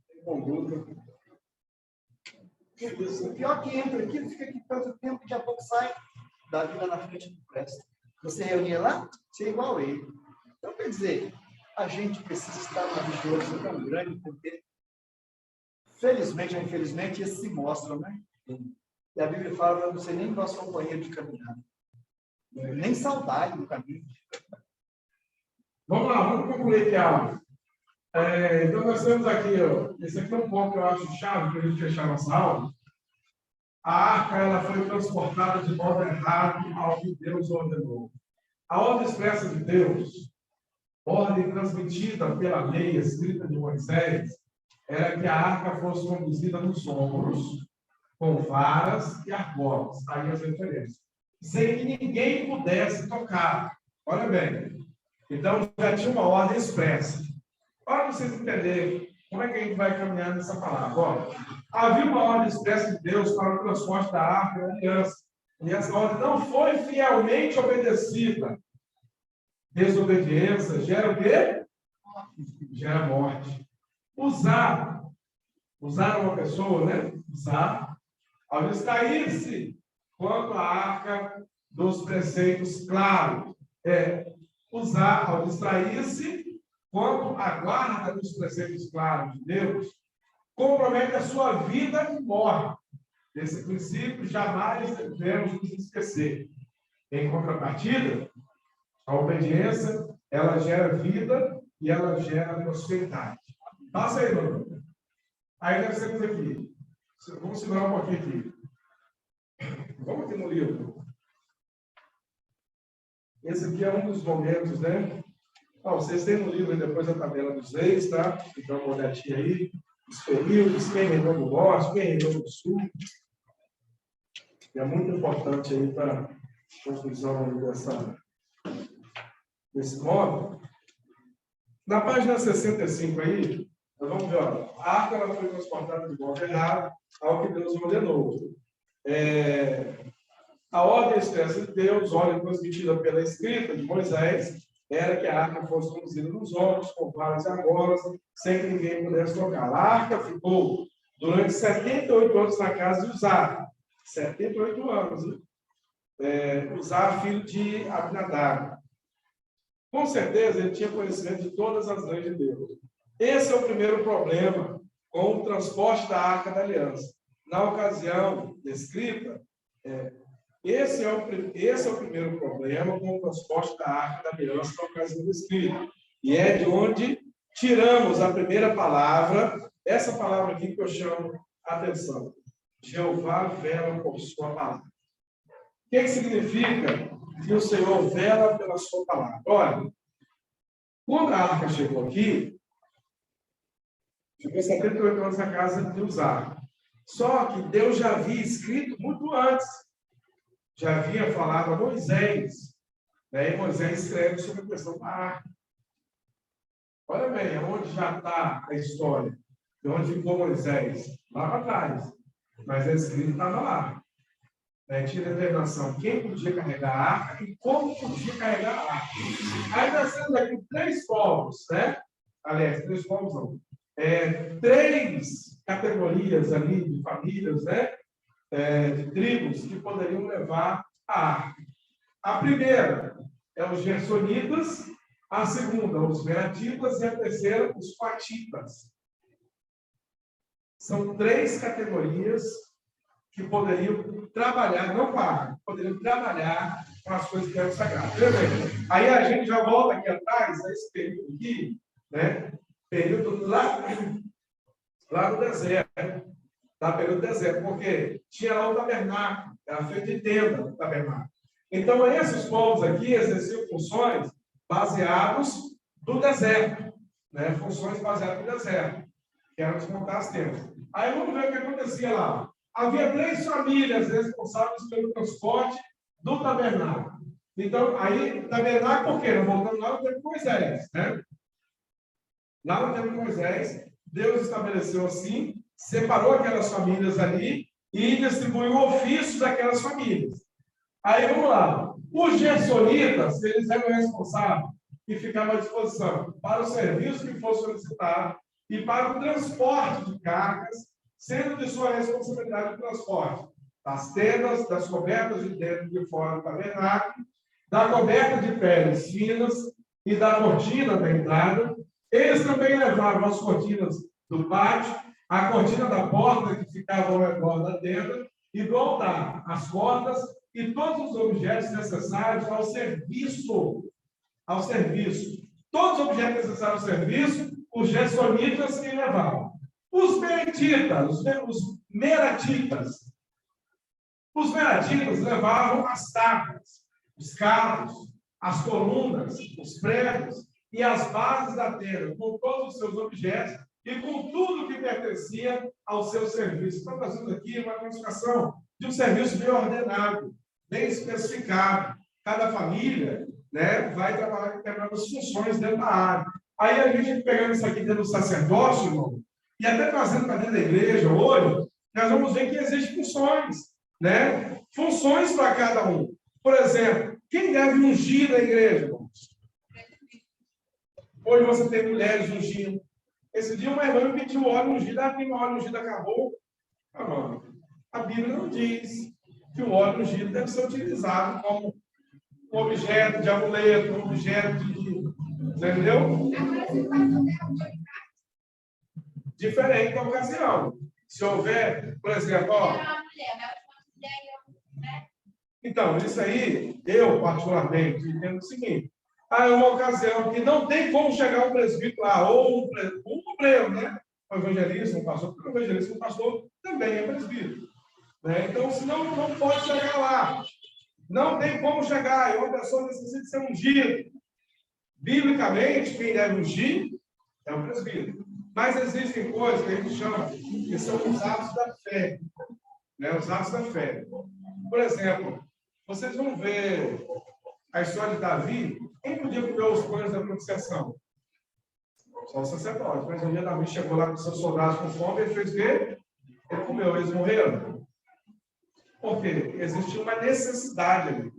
Tem conduta. O pior que entra aqui, fica aqui tanto tempo, daqui a pouco sai da vida na frente do presta. Você reunir lá, você é igual a ele. Então, quer dizer, a gente precisa estar numa vigilância tão grande, porque, felizmente ou infelizmente, esses se mostram, né? E a Bíblia fala para você nem nosso companheiro de caminhada, nem saudade do caminho. Vamos lá, vamos concluir aqui a aula. Então, nós temos aqui, ó, esse aqui é um ponto que eu acho chave para a gente fechar nossa aula. A arca ela foi transportada de modo errado ao que Deus ordenou. A ordem expressa de Deus, ordem transmitida pela lei escrita de Moisés, era que a arca fosse conduzida nos ombros, com varas e argolas. Aí as referências. Sem que ninguém pudesse tocar. Olha bem. Então, já tinha uma ordem expressa. Para vocês entenderem como é que a gente vai caminhar nessa palavra. Ó, havia uma ordem expressa de Deus para o transporte da arca da aliança. E essa ordem não foi fielmente obedecida. Desobediência gera o quê? Gera morte. Usar uma pessoa, né? Usar, ao distrair-se quanto à arca dos preceitos claros. Usar, ao distrair-se quanto à guarda dos preceitos claros de Deus, compromete a sua vida e morre. Esse princípio jamais devemos nos esquecer. Em contrapartida, a obediência, ela gera vida e ela gera prosperidade. Passa aí, mano. Aí nós temos aqui. Vamos segurar um pouquinho aqui. Vamos aqui no livro. Esse aqui é um dos momentos, né? Vocês têm no livro aí depois a tabela dos reis, tá? Então, uma olhadinha aí. Os períodos, quem reinou no norte, quem reinou no sul. É muito importante aí para a conclusão desse módulo. Na página 65 aí, nós vamos ver, ó, a arca ela foi transportada de modo errado ao que Deus ordenou. A ordem expressa de Deus, ordem transmitida pela escrita de Moisés, era que a arca fosse conduzida nos ombros, com varas e argolas, sem que ninguém pudesse tocar. A arca ficou durante 78 anos na casa de Uzá. 78 anos, né? Uzá, filho de Abinadab. Com certeza, ele tinha conhecimento de todas as leis de Deus. Esse é o primeiro problema com o transporte da Arca da Aliança. Na ocasião descrita, esse é o primeiro problema com o transporte da Arca da Aliança na ocasião descrita. E é de onde tiramos a primeira palavra, essa palavra aqui que eu chamo a atenção. Jeová vela por sua palavra. O que significa que o Senhor vela pela sua palavra? Olha, quando a arca chegou aqui, ficou 78 anos na casa de Uzá. Só que Deus já havia escrito muito antes. Já havia falado a Moisés. E Moisés escreve sobre a questão da arca. Olha bem, onde já está a história? De onde ficou Moisés? Lá para trás. Mas a escrita estava lá. Tinha determinação quem podia carregar a arca e como podia carregar a arca. Aí nós temos aqui 3 povos, né? Aliás, 3 povos não. 3 categorias ali de famílias, né? De tribos que poderiam levar a arca. A primeira é os gersonitas, a segunda, os meratitas, e a terceira, os coatitas. São 3 categorias que poderiam trabalhar, não com a arca, poderiam trabalhar com as coisas que eram sagradas. Aí a gente já volta aqui atrás, a esse período aqui, né? Período lá no deserto. Período deserto, porque tinha lá o tabernáculo, era feito de tenda o tabernáculo. Então, esses povos aqui exerciam funções baseadas no deserto, né? Funções baseadas no deserto, que eram desmontar as tendas. Aí vamos ver o que acontecia lá. havia 3 famílias responsáveis pelo transporte do tabernáculo. Então, aí, tabernáculo, por quê? Voltando lá no tempo de Moisés, né? Lá no tempo de Moisés, Deus estabeleceu assim, separou aquelas famílias ali e distribuiu ofícios daquelas famílias. Aí, vamos lá. Os gersonitas, eles eram responsáveis e ficavam à disposição para o serviço que fosse solicitado e para o transporte de cargas, sendo de sua responsabilidade o transporte das tendas, das cobertas de dentro e de fora do tabernáculo, da coberta de peles finas e da cortina da entrada. Eles também levavam as cortinas do pátio, a cortina da porta que ficava ao redor da tenda e do altar, as cordas e todos os objetos necessários ao serviço. Ao serviço. Todos os objetos necessários ao serviço, os gersonitas que levavam. Os meratitas, os meratitas. Os meratitas levavam as tábuas, os carros, as colunas, os pregos e as bases da tenda, com todos os seus objetos e com tudo que pertencia ao seu serviço. Estamos fazendo aqui uma classificação de um serviço bem ordenado, bem especificado. Cada família, né, vai trabalhar com determinadas funções dentro da área. Aí a gente pegando isso aqui dentro do sacerdócio, irmão, e até trazendo para dentro da igreja hoje, nós vamos ver que existem funções, né? Funções para cada um. Por exemplo, quem deve ungir na igreja, irmãos? Hoje você tem mulheres ungindo. Esse dia uma irmã me pediu óleo ungido, a minha óleo ungido acabou. A Bíblia não diz que o óleo ungido deve ser utilizado como um objeto de amuleto, um objeto de... Entendeu? Diferente da ocasião. Se houver, por exemplo, então, isso aí, eu particularmente entendo o seguinte: é uma ocasião que não tem como chegar um presbítero lá, ou um obreiro, né? Um evangelista, um pastor, porque o evangelista, um pastor também é presbítero. Né? Então, senão não pode chegar lá. Não tem como chegar, e uma pessoa necessita ser ungida. Biblicamente, quem deve ungir é o presbítero. Mas existem coisas que a gente chama que são os atos da fé. Né? Os atos da fé. Por exemplo, vocês vão ver a história de Davi. Quem podia comer os pães da propiciação? Só o sacerdote. Mas um dia Davi chegou lá com seus soldados com fome, ele fez o quê? Ele comeu, eles morreram. Por quê? Existia uma necessidade ali.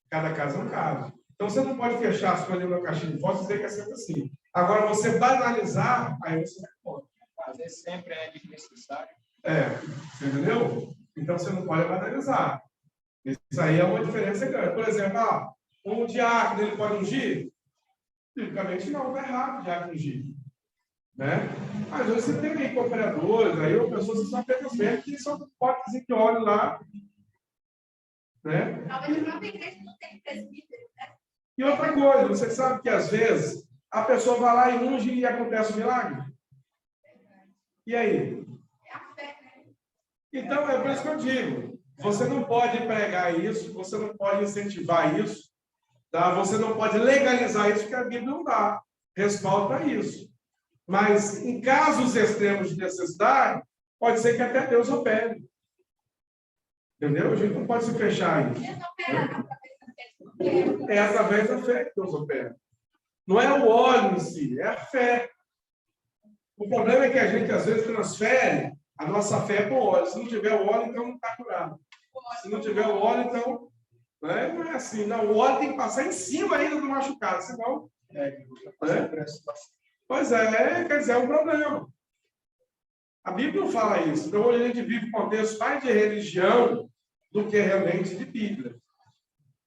Cada caso é um caso. Então, você não pode fechar as coisas na caixinha de fósforo e dizer que é sempre assim. Agora, você banalizar, aí você não pode. Fazer sempre é desnecessário. Você entendeu? Então, você não pode banalizar. Isso aí é uma diferença grande. Por exemplo, um diácono, ele pode ungir? Biblicamente, não. Está errado o diácono ungir. Né? Às vezes, você tem aí cooperadores, aí ou pessoas que são apenas mesmo, que só pode dizer que olhem lá. Né? Talvez a própria igreja não tenha presbítero, né? E outra coisa, você sabe que às vezes a pessoa vai lá e unge e acontece um milagre? E aí? É a fé, né? Então, é por isso que eu digo, você não pode pregar isso, você não pode incentivar isso, tá? Você não pode legalizar isso, porque a Bíblia não dá respaldo para isso. Mas, em casos extremos de necessidade, pode ser que até Deus opere. Entendeu? A gente não pode se fechar isso. Deus opera através da fé. É através da fé que Deus opera. Não é o óleo em si, é a fé. O problema é que a gente, às vezes, transfere a nossa fé para o óleo. Se não tiver o óleo, então não está curado. Se não tiver o óleo, então... Não é assim. Não, o óleo tem que passar em cima ainda do machucado, senão... Pois é, quer dizer, é um problema. A Bíblia não fala isso. Então, hoje a gente vive um contexto mais de religião do que realmente de Bíblia.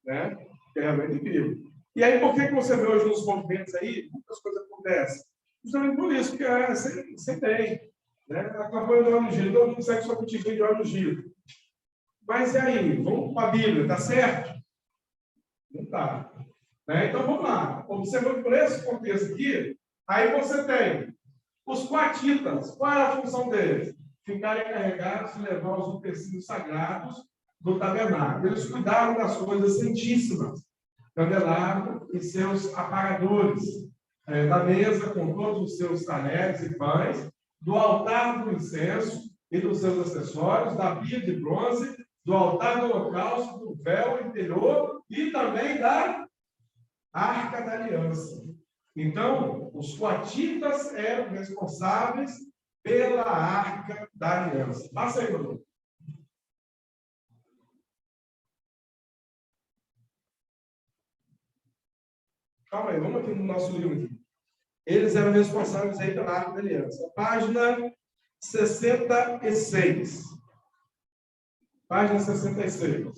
Né? Que é realmente de Bíblia. E aí, por que você vê hoje nos movimentos aí, muitas coisas acontecem? Justamente por isso, porque sem tem. Né? A campanha do óleo ungido, todo mundo segue sua botiguinha de óleo ungido. Mas e aí? Vamos para a Bíblia, tá certo? Não está. Né? Então, vamos lá. Observando por esse contexto aqui, aí você tem os coatitas. Qual era a função deles? Ficarem encarregados de levar os utensílios sagrados do tabernáculo. Eles cuidavam das coisas santíssimas. Candelabro e seus apagadores. Da mesa com todos os seus talheres e pães. Do altar do incenso e dos seus acessórios, da pia de bronze, do altar do holocausto, do véu interior e também da Arca da Aliança. Então, os coatitas eram responsáveis pela Arca da Aliança. Passa aí, Bruno. Calma aí, vamos aqui no nosso livro. Aqui. Eles eram responsáveis aí pela Arca da Aliança. Página 66. Página 66.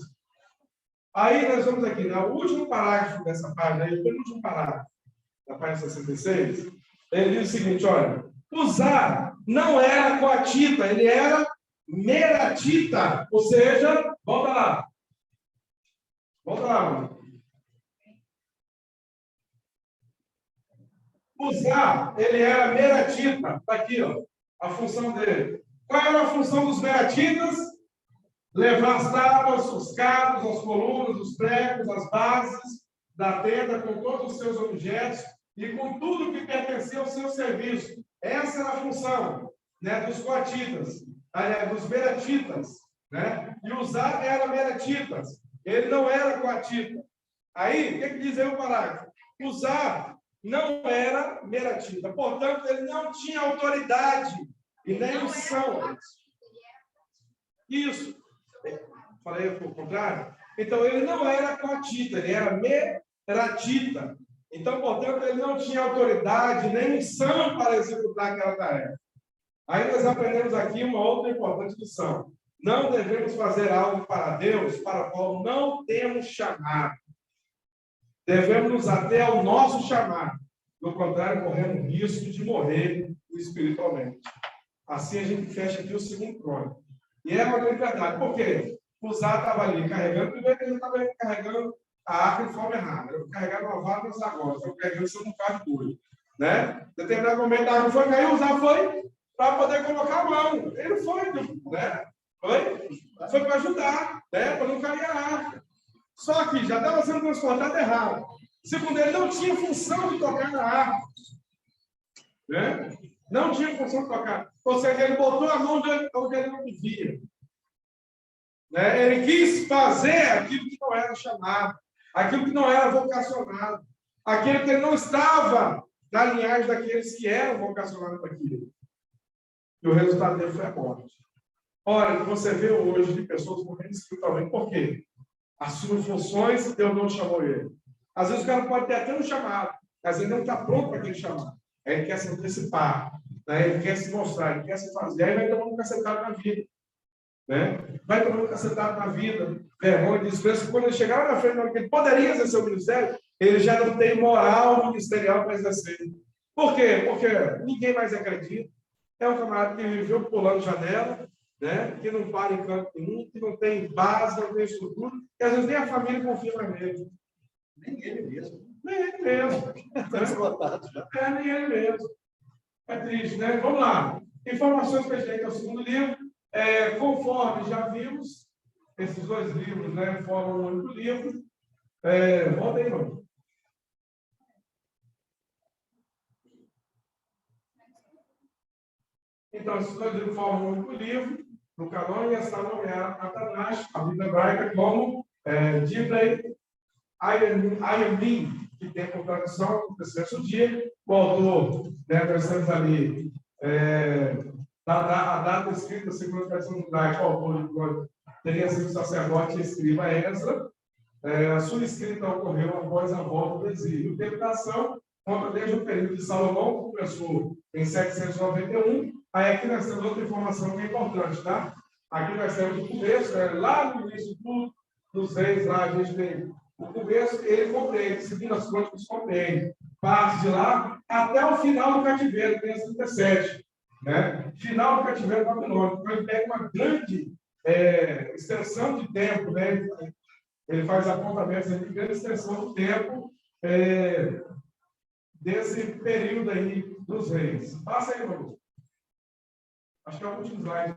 Aí nós vamos aqui, no último parágrafo dessa página, aí, o penúltimo parágrafo da página 66, ele diz o seguinte, olha, Uzá não era coatita, ele era meratita, ou seja, volta lá. Volta lá, mano. Uzá, ele era meratita, está aqui, ó, a função dele. Qual era a função dos meratitas? Levar as tábuas, os cabos, as colunas, os pregos, as bases da tenda, com todos os seus objetos e com tudo que pertencia ao seu serviço. Essa era a função, né, dos coatitas, aliás, dos meratitas, né? E Uzá era meratitas, ele não era coatita. Aí, o que diz aí o parágrafo? Uzá não era meratita, portanto, ele não tinha autoridade e nem unção. Isso. Falei o contrário? Então, ele não era coatita, ele era meratita. Então, portanto, ele não tinha autoridade nem missão para executar aquela tarefa. Aí nós aprendemos aqui uma outra importante lição. Não devemos fazer algo para Deus para o qual não temos chamado. Devemos nos ater ao nosso chamado. Do contrário, corremos risco de morrer espiritualmente. Assim a gente fecha aqui o segundo crônico. E é uma grande verdade. Por quê? Uzá estava ali carregando, primeiro que ele estava carregando a arca de forma errada. Eu carregava uma vara nas agora, eu carregando isso num carro de boi. Né? Em determinado momento a água foi cair, Uzá foi para poder colocar a mão. Ele foi, né? Foi para ajudar, né? Para não cair a arca. Só que já estava sendo transportado errado. Segundo ele, não tinha função de tocar na arca. Né? Não tinha função de tocar. Ou seja, ele botou a mão onde ele não devia. Né? Ele quis fazer aquilo que não era chamado, aquilo que não era vocacionado, aquilo que ele não estava na linhagem daqueles que eram vocacionados para aquilo. E o resultado dele foi a morte. Olha, você vê hoje de pessoas morrendo espiritualmente. Por quê? Assume funções, Deus não chamou ele. Às vezes o cara pode ter até um chamado, mas ele não está pronto para aquele chamado. Aí ele quer se antecipar, né? Ele quer se mostrar, ele quer se fazer, aí vai tomar um cacetado na vida. Né? Vai tomar um cacetado na vida, vergonha, desprezo. Quando ele chegar lá na frente, porque ele poderia exercer o ministério, ele já não tem moral ministerial para exercer. Por quê? Porque ninguém mais acredita. É um camarada que viveu pulando janela, né? Que não para em canto nenhum, que não tem base, não tem estrutura, e às vezes nem a família confia nele. Nem ele mesmo. Nem ele mesmo. Está esgotado já. Nem ele mesmo. É triste, né? Vamos lá. Informações para a gente, é o segundo livro. Conforme já vimos, esses dois livros, né, formam um único livro. Volta aí, não. Então, esses dois livros formam um único livro, no canônico, e está nomeado Atanash, a Bíblia hebraica, como Divrei Ayamim, que tem por tradução do terceiro dia. O autor, né, nós temos ali a data escrita, segundo a versão judaica, o autor teria sido sacerdote e escriba Ezra. A sua escrita ocorreu após a volta do exílio. O tempo da ação conta desde o período de Salomão, que começou em 791. Aí aqui nós temos outra informação que é importante, tá? Aqui nós temos o começo, lá no início dos reis, lá a gente tem o começo, ele compreende, segundo as crônicas, compreende. Parte de lá até o final do cativeiro, tem as 37. Né? Final do cativeiro babilônico. Então, ele pega uma grande extensão de tempo, né? Ele faz apontamentos de grande extensão de tempo desse período aí dos reis. Passa aí, Bruno. Acho que é o último slide.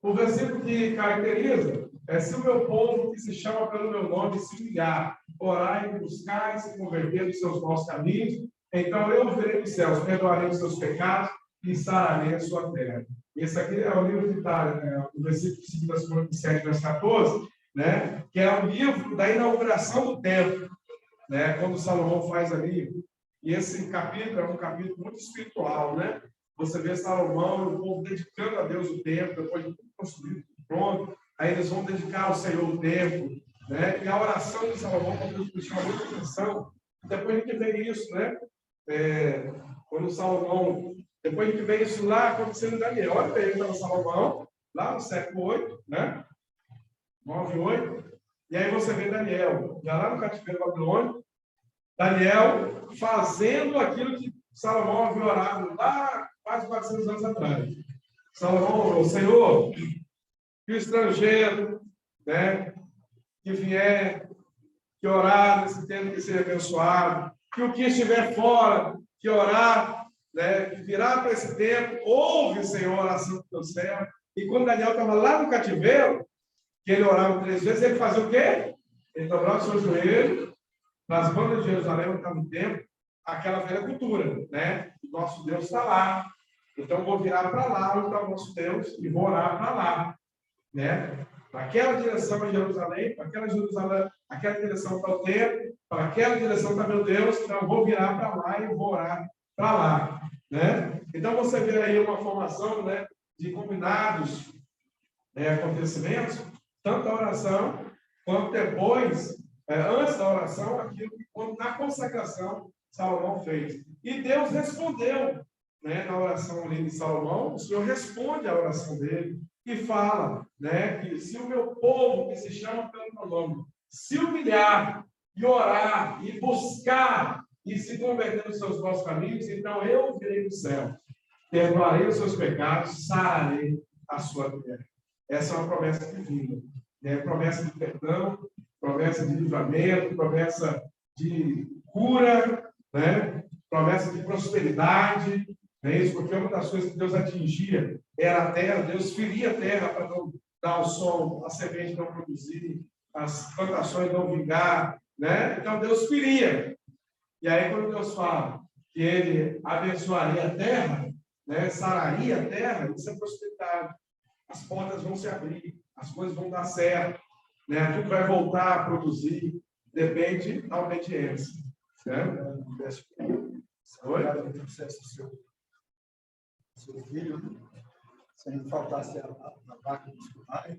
O versículo que caracteriza se o meu povo que se chama pelo meu nome se humilhar, orar e buscar e se converter dos seus maus caminhos, então eu verei dos céus, perdoarei os seus pecados e sararei a sua terra. Esse aqui é o livro de Itália, né? O versículo 5, 7, verso 14, né? Que é o livro da inauguração do templo, né? Quando Salomão faz ali. E esse capítulo é um capítulo muito espiritual, né? Você vê Salomão e o povo dedicando a Deus o templo, depois de tudo construído, pronto. Aí eles vão dedicar ao Senhor o templo, né? E a oração de Salomão, quando Deus me chama muita atenção, depois a gente vê isso, né? Quando Salomão, depois a gente vê isso lá acontecendo em Daniel. Olha aí, então, Salomão, lá no século 8, né? 9, 8. E aí você vê Daniel, já lá no cativeiro babilônico, Daniel fazendo aquilo que Salomão havia orado lá quase 400 anos atrás. Salomão orou: Senhor, que o estrangeiro, né, que vier, que orar nesse tempo, que seja abençoado, que o que estiver fora, que orar, né, que virar para esse tempo, ouve, Senhor, a oração do teu servo. E quando Daniel estava lá no cativeiro, que ele orava 3 vezes, ele fazia o quê? Ele dobrava o seu joelho, nas bandas de Jerusalém, onde estava no templo, aquela velha cultura, né? O nosso Deus está lá. Então, vou virar para lá, onde está o nosso Deus, e vou orar para lá, né? Para aquela direção de Jerusalém, para aquela direção está o templo, para aquela direção está meu Deus, então eu vou virar para lá e vou orar para lá, né? Então, você vê aí uma formação, né, de combinados, acontecimentos, tanto a oração, quanto depois, antes da oração, aquilo que na consagração Salomão fez. E Deus respondeu, né, na oração ali de Salomão. O Senhor responde à oração dele e fala, né, que se o meu povo, que se chama pelo meu nome, se humilhar e orar e buscar e se converter nos seus maus caminhos, então eu virei do céu, perdoarei os seus pecados, sararei a sua terra. Essa é uma promessa divina, né? Promessa de perdão, promessa de livramento, promessa de cura, né? Promessa de prosperidade, né? Isso, porque uma das coisas que Deus atingia era a terra. Deus feria a terra para não dar o sol, a semente não produzir, as plantações não vingar, né? Então Deus feria. E aí quando Deus fala que Ele abençoaria a terra, né? Sararia a terra, isso é prosperidade. As portas vão se abrir, as coisas vão dar certo, né? Tudo vai voltar a produzir, depende da obediência, né? Oi? Seu filho, se não faltasse a vaca muscular,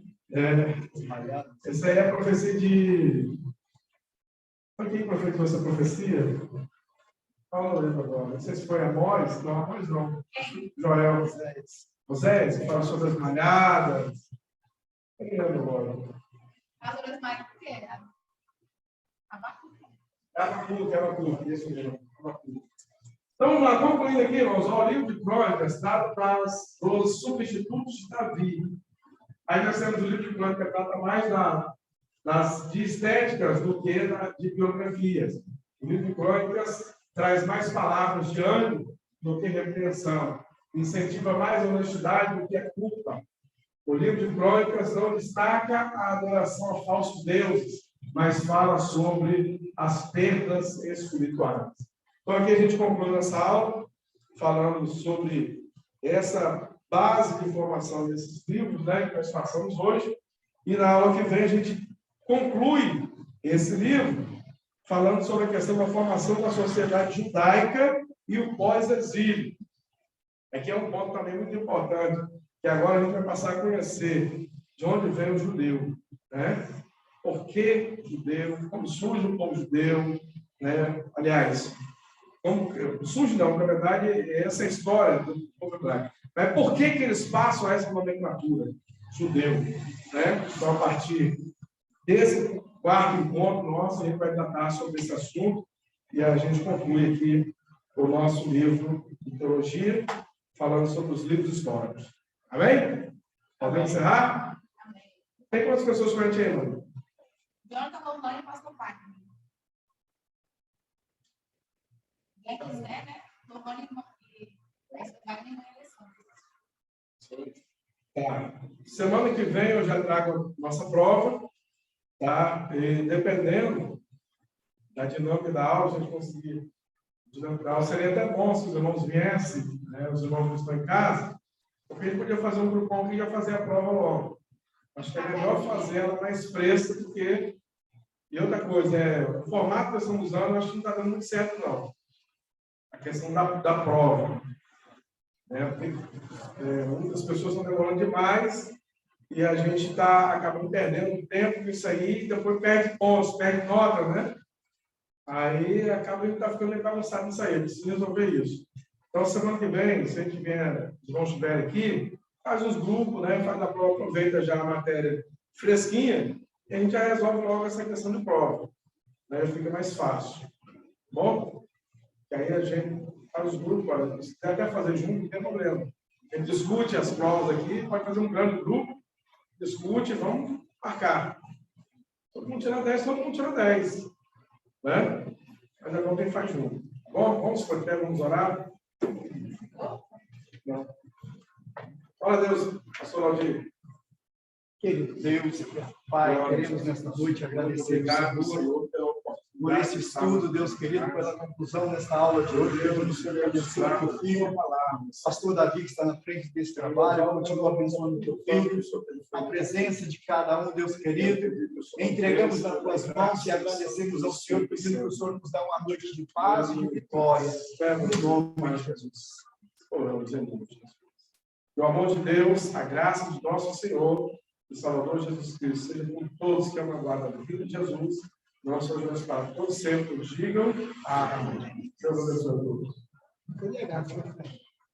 desmaiado. Essa aí é a profecia de... Para quem profetizou essa profecia? Fala, lembra agora. Não sei se foi Amós. Não, Amós não. Joel. José, você fala sobre as malhadas. Quem lembra agora? As outras mais do que Abacuque, isso mesmo. Abacuque. Então, vamos lá, concluindo aqui, irmãos, o livro de Crônicas trata dos substitutos de Davi. Aí nós temos o livro de Crônicas que trata mais de estéticas do que de biografias. O livro de Crônicas traz mais palavras de ânimo do que repreensão. Incentiva mais a honestidade do que a culpa. O livro de Crônicas não destaca a adoração a falsos deuses, mas fala sobre as perdas espirituais. Então, aqui a gente conclui essa aula, falando sobre essa base de informação desses livros, né, que nós passamos hoje. E na aula que vem a gente conclui esse livro, falando sobre a questão da formação da sociedade judaica e o pós-exílio. Aqui é um ponto também muito importante, que agora a gente vai passar a conhecer de onde vem o judeu, né? Por que judeu? Como surge o povo judeu, né? Aliás, como surge não, na verdade, é essa história do povo hebraico. Mas por que eles passam a essa nomenclatura? Judeu, né? Então, a partir desse quarto encontro nosso, a gente vai tratar sobre esse assunto e a gente conclui aqui o nosso livro de teologia, falando sobre os livros históricos. Amém? Podemos encerrar? Amém. Tem quantas pessoas com a gente aí, mano? Jonathan Lomani e Pastor Wagner. Quem quiser, né? Lomani e Pastor Wagner na eleição. Tá. Semana que vem eu já trago a nossa prova, tá? E dependendo da dinâmica da aula, a gente conseguir Então, seria até bom se os irmãos viessem, né, os irmãos que estão em casa, porque a gente podia fazer um grupão que ia fazer a prova logo. Acho que é melhor fazer ela mais fresca, porque... E outra coisa, o formato que nós estamos usando, acho que não está dando muito certo, não. A questão da prova. Porque, muitas pessoas estão demorando demais e a gente está acabando perdendo tempo com isso aí, e depois perde pontos, perde nota, né? Aí acaba a gente tá ficando bagunçado nisso aí, precisa resolver isso. Então, semana que vem, se a gente vier, os irmãos estiverem aqui, faz os grupos, né? Faz a prova, aproveita já a matéria fresquinha e a gente já resolve logo essa questão de prova. Né? Fica mais fácil. Bom? E aí a gente faz os grupos, olha, se quiser até fazer junto, não tem problema. A gente discute as provas aqui, pode fazer um grande grupo, discute, vamos marcar. Todo mundo tira 10, todo mundo tira 10. Né? Mas agora quem faz junto. Bom, vamos para o vamos orar? Não. Olha Deus, pastor Laudir. Querido Deus, Pai, queremos nesta noite agradecer ao Senhor por esse estudo, Deus querido, pela conclusão desta aula de hoje. Pedimos, Senhor, abençoe o teu filho, pastor Davi, que está na frente desse trabalho, continua abençoando o teu filho, a presença de cada um, Deus querido. Entregamos nas tuas mãos e agradecemos ao Senhor, pedindo que o Senhor nos dá uma noite de paz e de vitória, em nome de Jesus. Oramos em nome de Jesus. O amor de Deus, a graça de nosso Senhor e Salvador Jesus Cristo, seja com todos que amam a guarda da vida de Jesus. Nós oramos para todos sempre. Digam amém. Deus abençoe a todos.